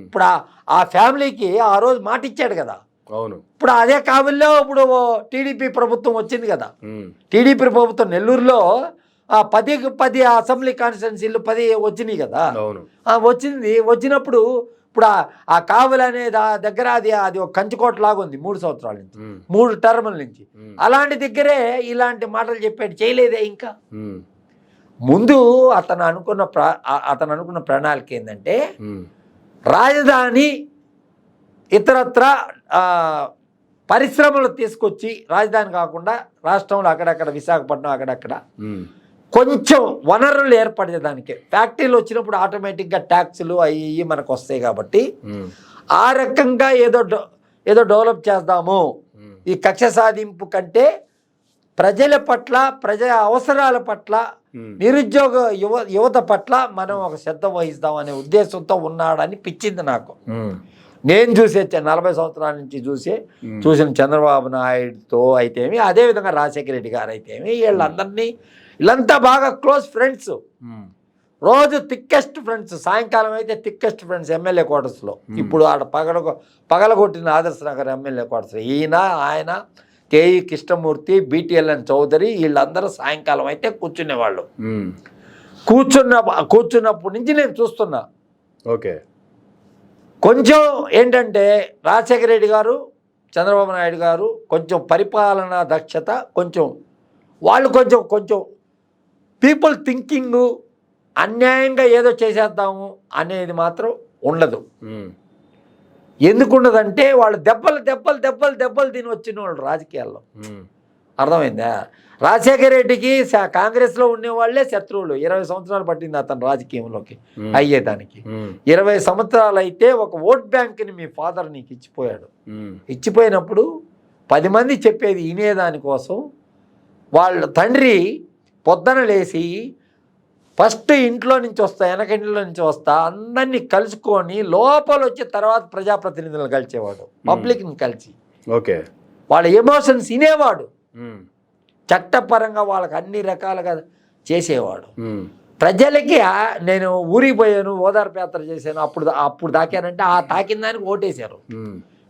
ఇప్పుడు ఆ ఫ్యామిలీకి ఆ రోజు మాట ఇచ్చాడు కదా. అవును, ఇప్పుడు అదే కావుల్లో ఇప్పుడు టీడీపీ ప్రభుత్వం వచ్చింది కదా. టీడీపీ ప్రభుత్వం నెల్లూరులో 10 అసెంబ్లీ కాన్స్టిట్యున్సీలు 10 వచ్చినాయి కదా. వచ్చినప్పుడు ఇప్పుడు ఆ కావులు అనే దగ్గర అది ఒక కంచుకోట లాగా ఉంది 3 సంవత్సరాల నుంచి, 3 టర్ముల నుంచి. అలాంటి దగ్గరే ఇలాంటి మాటలు చెప్పాడు, చేయలేదే. ఇంకా ముందు అతను అనుకున్న ప్రణాళిక ఏంటంటే, రాజధాని ఇతరత్ర పరిశ్రమలు తీసుకొచ్చి, రాజధాని కాకుండా రాష్ట్రంలో అక్కడక్కడ, విశాఖపట్నం అక్కడక్కడ కొంచెం వనరులు ఏర్పడేదానికి, ఫ్యాక్టరీలు వచ్చినప్పుడు ఆటోమేటిక్గా ట్యాక్సులు అవి మనకు వస్తాయి కాబట్టి, ఆ రకంగా ఏదో డెవలప్ చేద్దాము. ఈ కక్ష సాధింపు కంటే ప్రజల పట్ల, ప్రజల అవసరాల పట్ల, నిరుద్యోగ యువత పట్ల మనం ఒక శ్రద్ధ వహిస్తాం అనే ఉద్దేశంతో ఉన్నాడని పిచ్చింది నాకు. నేను చూసే 40 సంవత్సరాల నుంచి చూసిన చంద్రబాబు నాయుడుతో అయితేమి, అదేవిధంగా రాజశేఖర రెడ్డి గారు అయితేమి, వీళ్ళంతా బాగా క్లోజ్ ఫ్రెండ్స్, రోజు థిక్కెస్ట్ ఫ్రెండ్స్. సాయంకాలం అయితే థిక్కెస్ట్ ఫ్రెండ్స్ ఎమ్మెల్యే క్వార్టర్స్లో. ఇప్పుడు ఆడ పగలగొట్టిన ఆదర్శ్ నగర్ ఎమ్మెల్యే క్వార్టర్స్ ఆయన కేఈ కృష్ణమూర్తి, BTLN చౌదరి, వీళ్ళందరూ సాయంకాలం అయితే కూర్చునేవాళ్ళు. కూర్చున్నప్పటి నుంచి నేను చూస్తున్నా. ఓకే, కొంచెం ఏంటంటే రాజశేఖర రెడ్డి గారు, చంద్రబాబు నాయుడు గారు కొంచెం పరిపాలనా దక్షత, వాళ్ళు కొంచెం పీపుల్ థింకింగ్, అన్యాయంగా ఏదో చేసేద్దాము అనేది మాత్రం ఉండదు. ఎందుకు ఉండదంటే, వాళ్ళు దెబ్బలు తిని వచ్చిన వాళ్ళు రాజకీయాల్లో. అర్థమైందా? రాజశేఖర రెడ్డికి కాంగ్రెస్లో ఉండేవాళ్లే శత్రువులు. 20 సంవత్సరాలు పట్టింది అతను రాజకీయంలోకి అయ్యేదానికి. 20 సంవత్సరాలు అయితే ఒక ఓట్ బ్యాంక్ని మీ ఫాదర్ నీకు ఇచ్చిపోయాడు. ఇచ్చిపోయినప్పుడు 10 మంది చెప్పేది వినేదానికోసం వాళ్ళ తండ్రి పొద్దున లేచి ఫస్ట్ ఇంట్లో నుంచి వస్తా, వెనకింట్లో నుంచి వస్తా, అందరినీ కలుసుకొని లోపల వచ్చి తర్వాత ప్రజాప్రతినిధులను కలిసేవాడు, పబ్లిక్ని కలిసి. ఓకే, వాళ్ళ ఎమోషన్స్ వినేవాడు, చట్టపరంగా వాళ్ళకి అన్ని రకాలుగా చేసేవాడు. ప్రజలకి నేను ఊరికి పోయాను, ఓదార్పు యాత్ర చేశాను, అప్పుడు తాకానంటే ఆ తాకిన దానికి ఓటేశారు.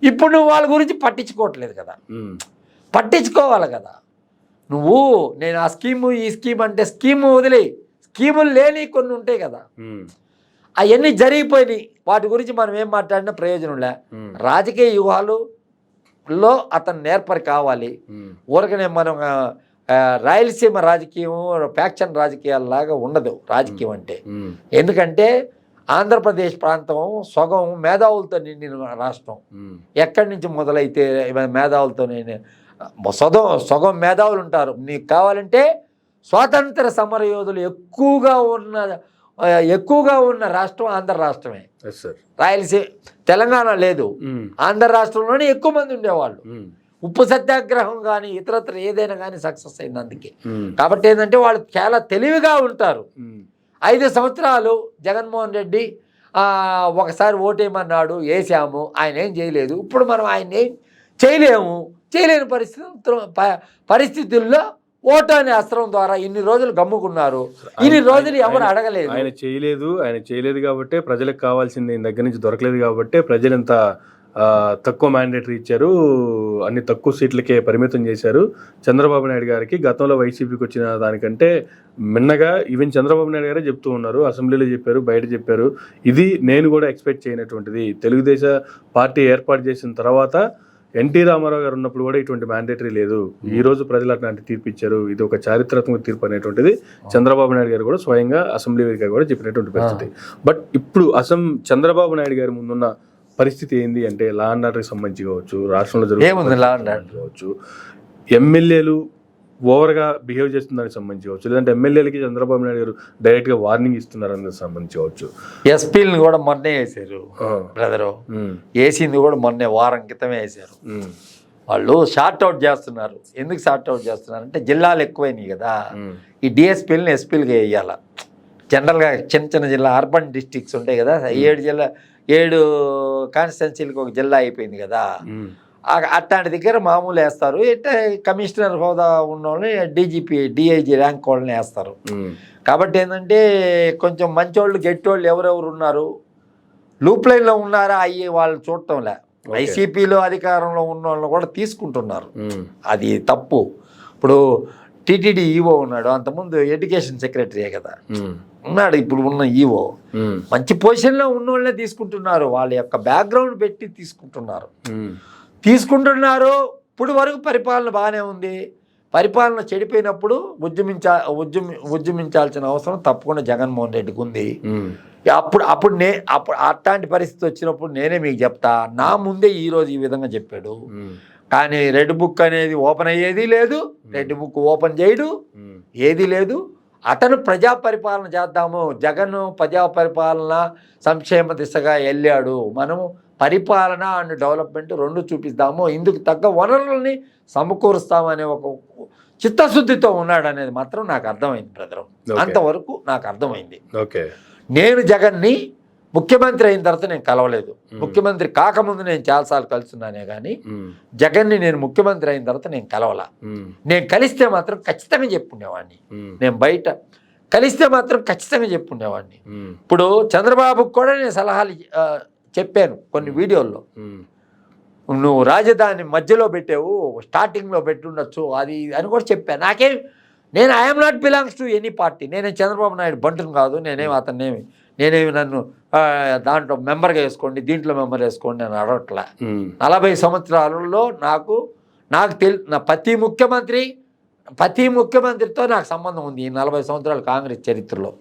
ఇప్పుడు నువ్వు వాళ్ళ గురించి పట్టించుకోవట్లేదు కదా. పట్టించుకోవాలి కదా నువ్వు. నేను ఆ స్కీము ఈ స్కీమ్ అంటే, స్కీము వదిలే, స్కీములు లేని కొన్ని ఉంటాయి కదా, అవన్నీ జరిగిపోయినాయి. వాటి గురించి మనం ఏం మాట్లాడినా ప్రయోజనం లే. రాజకీయ వ్యూహాలలో అతను నేర్పరి కావాలి. ఊరకనే మనం రాయలసీమ రాజకీయం, ఫ్యాక్షన్ రాజకీయాలలాగా ఉండదు రాజకీయం అంటే. ఎందుకంటే ఆంధ్రప్రదేశ్ ప్రాంతం సగం మేధావులతో నిండిన రాష్ట్రం. ఎక్కడి నుంచి మొదలైతే మేధావులతో సగం మేధావులు ఉంటారు. నీకు కావాలంటే స్వాతంత్ర సమరయోధులు ఎక్కువగా ఉన్న రాష్ట్రం ఆంధ్ర రాష్ట్రమే. రాయలసీమ, తెలంగాణ లేదు, ఆంధ్ర రాష్ట్రంలోనే ఎక్కువ మంది ఉండేవాళ్ళు. ఉప్పు సత్యాగ్రహం కానీ ఇతరత్ర ఏదైనా కానీ సక్సెస్ అయింది అందుకే. కాబట్టి ఏంటంటే వాళ్ళు చాలా తెలివిగా ఉంటారు. 5 సంవత్సరాలు జగన్మోహన్ రెడ్డి ఒకసారి ఓటేయమన్నాడు, వేసాము, ఆయన ఏం చేయలేదు. ఇప్పుడు మనం ఆయన ఏం చేయలేని పరిస్థితుల్లో ఓటు అనే అస్త్రం ద్వారా ఇన్ని రోజులు గమ్ముకున్నారు. ఇన్ని రోజులు ఎవరు అడగలేదు. ఆయన చేయలేదు కాబట్టి ప్రజలకు కావాల్సింది దగ్గర నుంచి దొరకలేదు కాబట్టి ప్రజలు ఎంత తక్కువ మ్యాండేటరీ ఇచ్చారు, అన్ని తక్కువ సీట్లకే పరిమితం చేశారు చంద్రబాబు నాయుడు గారికి. గతంలో వైసీపీకి వచ్చిన దానికంటే మిన్నగా ఈవెన్ చంద్రబాబు నాయుడు గారే చెప్తూ ఉన్నారు, అసెంబ్లీలో చెప్పారు, బయట చెప్పారు. ఇది నేను కూడా ఎక్స్పెక్ట్ చేయనటువంటిది. తెలుగుదేశ పార్టీ ఏర్పాటు చేసిన తర్వాత ఎన్టీ రామారావు గారు ఉన్నప్పుడు కూడా ఇటువంటి మ్యాండేటరీ లేదు. ఈ రోజు ప్రజలు అట్లాంటి తీర్పు ఇచ్చారు. ఇది ఒక చారిత్రాత్మక తీర్పు అనేటువంటిది చంద్రబాబు నాయుడు గారు కూడా స్వయంగా అసెంబ్లీ వేదికగా కూడా చెప్పినటువంటి పరిస్థితి. బట్ ఇప్పుడు చంద్రబాబు నాయుడు గారి ముందున్న పరిస్థితి ఏంది అంటే లా అండ్ ఆర్డర్కి సంబంధించి కావచ్చు, రాష్ట్రంలో కావచ్చు, ఎమ్మెల్యేలు ఓవర్గా బిహేవ్ చేస్తుందానికి సంబంధించి కావచ్చు, లేదంటే ఎమ్మెల్యేలకి చంద్రబాబు నాయుడు గారు డైరెక్ట్గా వార్నింగ్ ఇస్తున్నారని సంబంధించి కావచ్చు. ఎస్పీలను కూడా మొన్నే వేసారు బ్రదరు, వేసింది కూడా మొన్నే వారం క్రితమే వేసారు. వాళ్ళు షార్ట్ అవుట్ చేస్తున్నారు. ఎందుకు షార్ట్ అవుట్ చేస్తున్నారు అంటే జిల్లాలు ఎక్కువైనాయి కదా, ఈ డిఎస్పీలను ఎస్పీలుగా వేయాల. జనరల్గా చిన్న చిన్న జిల్లా అర్బన్ డిస్ట్రిక్ట్స్ ఉంటాయి కదా, 7 కాన్స్టిట్యున్సీలకు ఒక జిల్లా అయిపోయింది కదా, అట్లాంటి దగ్గర మామూలు వేస్తారు. అంటే కమిషనర్ హోదా ఉన్న వాళ్ళని డీజీపీ డిఐజీ ర్యాంక్ వాళ్ళని వేస్తారు. కాబట్టి ఏంటంటే కొంచెం మంచోళ్ళు గెట్టోళ్ళు ఎవరెవరు ఉన్నారు, లూప్ లైన్లో ఉన్నారా అయ్యి వాళ్ళు చూడటంలే. వైసీపీలో అధికారంలో ఉన్న వాళ్ళని కూడా తీసుకుంటున్నారు, అది తప్పు. ఇప్పుడు టీటీడీ ఈవో ఉన్నాడు, అంతకుముందు ఎడ్యుకేషన్ సెక్రటరీయే కదా ఉన్నాడు, ఇప్పుడు ఉన్న ఈవో మంచి పొజిషన్లో ఉన్న వాళ్ళనే తీసుకుంటున్నారు. వాళ్ళ యొక్క బ్యాక్గ్రౌండ్ పెట్టి తీసుకుంటున్నారు. ఇప్పుడు వరకు పరిపాలన బాగానే ఉంది. పరిపాలన చెడిపోయినప్పుడు ఉద్యమించాల్సిన అవసరం తప్పకుండా జగన్మోహన్ రెడ్డికి ఉంది. అప్పుడు అట్లాంటి పరిస్థితి వచ్చినప్పుడు నేనే మీకు చెప్తా, నా ముందే ఈరోజు ఈ విధంగా చెప్పాడు. కానీ రెడ్ బుక్ అనేది ఓపెన్ అయ్యేది లేదు, రెడ్ బుక్ ఓపెన్ చేయడు, ఏది లేదు. అతను ప్రజా పరిపాలన చేద్దాము, జగన్ ప్రజా పరిపాలన సంక్షేమ దిశగా వెళ్ళాడు, మనము పరిపాలన అండ్ డెవలప్మెంట్ రెండు చూపిస్తాము, ఇందుకు తగ్గ వనరులని సమకూరుస్తామనే ఒక చిత్తశుద్ధితో ఉన్నాడు అనేది మాత్రం నాకు అర్థమైంది బ్రదర్. అంతవరకు నాకు అర్థమైంది. నేను జగన్ని ముఖ్యమంత్రి అయిన తర్వాత నేను కలవలేదు, ముఖ్యమంత్రి కాకముందు నేను చాలాసార్లు కలుస్తున్నానే కానీ జగన్ని నేను ముఖ్యమంత్రి అయిన తర్వాత నేను కలవలా. నేను కలిస్తే మాత్రం ఖచ్చితంగా చెప్పుకునేవాడిని, నేను బయట కలిస్తే మాత్రం ఖచ్చితంగా చెప్పుకునేవాడిని. ఇప్పుడు చంద్రబాబుకు కూడా నేను సలహాలు చెప్పాను కొన్ని వీడియోల్లో, నువ్వు రాజధాని మధ్యలో పెట్టావు, స్టార్టింగ్లో పెట్టుండొచ్చు అది అని కూడా చెప్పాను. నేను I'm not belongs to any party, నేనేం చంద్రబాబు నాయుడు బంటును కాదు, నేనేమి నన్ను దాంట్లో మెంబర్గా వేసుకోండి, దీంట్లో మెంబర్ వేసుకోండి అని అడగట్లే. 40 సంవత్సరాలలో నాకు ప్రతి ముఖ్యమంత్రితో నాకు సంబంధం ఉంది. ఈ 40 సంవత్సరాలు కాంగ్రెస్ చరిత్రలో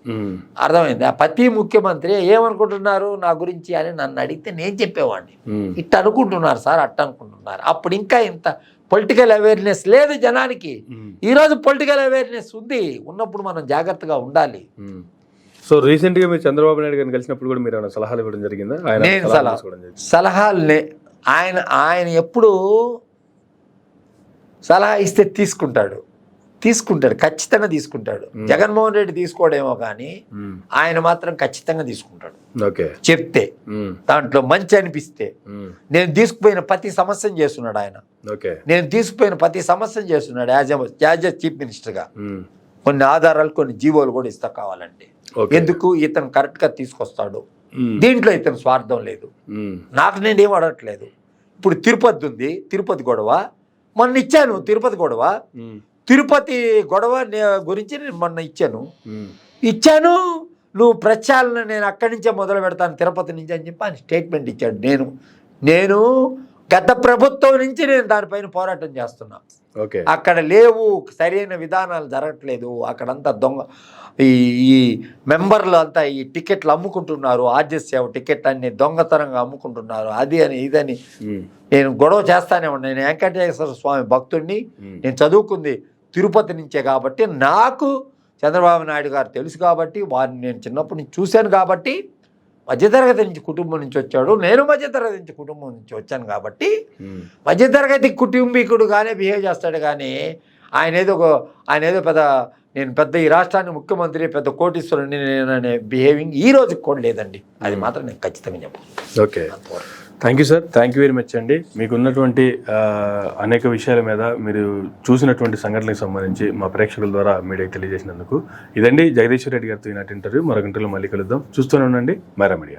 అర్థమైంది. ఆ ప్రతి ముఖ్యమంత్రి ఏమనుకుంటున్నారు నా గురించి అని నన్ను అడిగితే నేను చెప్పేవాడిని, ఇట్ట అనుకుంటున్నారు సార్, అట్ట అనుకుంటున్నారు. అప్పుడు ఇంకా ఇంత పొలిటికల్ అవేర్నెస్ లేదు జనానికి. ఈరోజు పొలిటికల్ అవేర్నెస్ ఉంది, ఉన్నప్పుడు మనం జాగ్రత్తగా ఉండాలి. సో రీసెంట్గా మీరు చంద్రబాబు నాయుడు గారిని కలిసినప్పుడు కూడా మీరు ఏమైనా సలహాలు ఇవ్వడం జరిగిందా? నేను సలహాలనే ఆయన ఎప్పుడు సలహా ఇస్తే తీసుకుంటాడు, ఖచ్చితంగా తీసుకుంటాడు. జగన్మోహన్ రెడ్డి తీసుకోవడేమో కానీ ఆయన మాత్రం ఖచ్చితంగా తీసుకుంటాడు. చెప్తే దాంట్లో మంచి అనిపిస్తే నేను తీసుకుపోయిన ప్రతి సమస్యను చేస్తున్నాడు ఆయన. నేను తీసుకుపోయిన ప్రతి సమస్యను చేస్తున్నాడు యాజ్ ఎ చీఫ్ మినిస్టర్గా. కొన్ని ఆధారాలు కొన్ని జీవోలు కూడా ఇస్తా కావాలంటే. ఎందుకు ఇతను కరెక్ట్గా తీసుకొస్తాడు, దీంట్లో ఇతను స్వార్థం లేదు. నాకు నేనేం అడగట్లేదు. ఇప్పుడు తిరుపతి ఉంది, తిరుపతి గొడవ మొన్న ఇచ్చాను. తిరుపతి గొడవ గురించి నేను మొన్న ఇచ్చాను. నువ్వు ప్రచారణ నేను అక్కడి నుంచే మొదలు పెడతాను, తిరుపతి నుంచి అని చెప్పి ఆయన స్టేట్మెంట్ ఇచ్చాడు. నేను గత ప్రభుత్వం నుంచి నేను దానిపైన పోరాటం చేస్తున్నా. అక్కడ లేవు, సరైన విధానాలు జరగట్లేదు, అక్కడంతా దొంగ ఈ మెంబర్లు అంతా ఈ టికెట్లు అమ్ముకుంటున్నారు, ఆర్జెస్సేవ టికెట్ అన్ని దొంగతనంగా అమ్ముకుంటున్నారు, అది అని ఇదని నేను గొడవ చేస్తానే ఉన్నాను. నేను వెంకటేశ్వర స్వామి భక్తుడిని, నేను చదువుకుంది తిరుపతి నుంచే కాబట్టి నాకు చంద్రబాబు నాయుడు గారు తెలుసు కాబట్టి, వారిని నేను చిన్నప్పటి నుంచి చూశాను కాబట్టి, మధ్యతరగతి నుంచి కుటుంబం నుంచి వచ్చాడు, నేను మధ్యతరగతి నుంచి కుటుంబం నుంచి వచ్చాను కాబట్టి మధ్యతరగతి కుటుంబీకుడుగానే బిహేవ్ చేస్తాడు. కానీ ఆయన ఏదో పెద్ద ఈ రాష్ట్రానికి ముఖ్యమంత్రి, పెద్ద కోటీశ్వరుని అనే బిహేవింగ్ ఈ రోజుకి కూడా లేదండి. అది మాత్రం నేను ఖచ్చితంగా చెప్పాను. Thank you sir, thank you very much అండి. మీకున్నటువంటి అనేక విషయాల మీద మీరు చూసినటువంటి సంఘటనలకు సంబంధించి మా ప్రేక్షకుల ద్వారా మీడియాకి తెలియజేసినందుకు. ఇదండి జగదీశ్వర్ రెడ్డి గారితో ఈనాటి ఇంటర్వ్యూ. మరొక ఇంటర్వ్యూలో మళ్ళీ కలుద్దాం. చూస్తూనే ఉండండి మైరా మీడియా.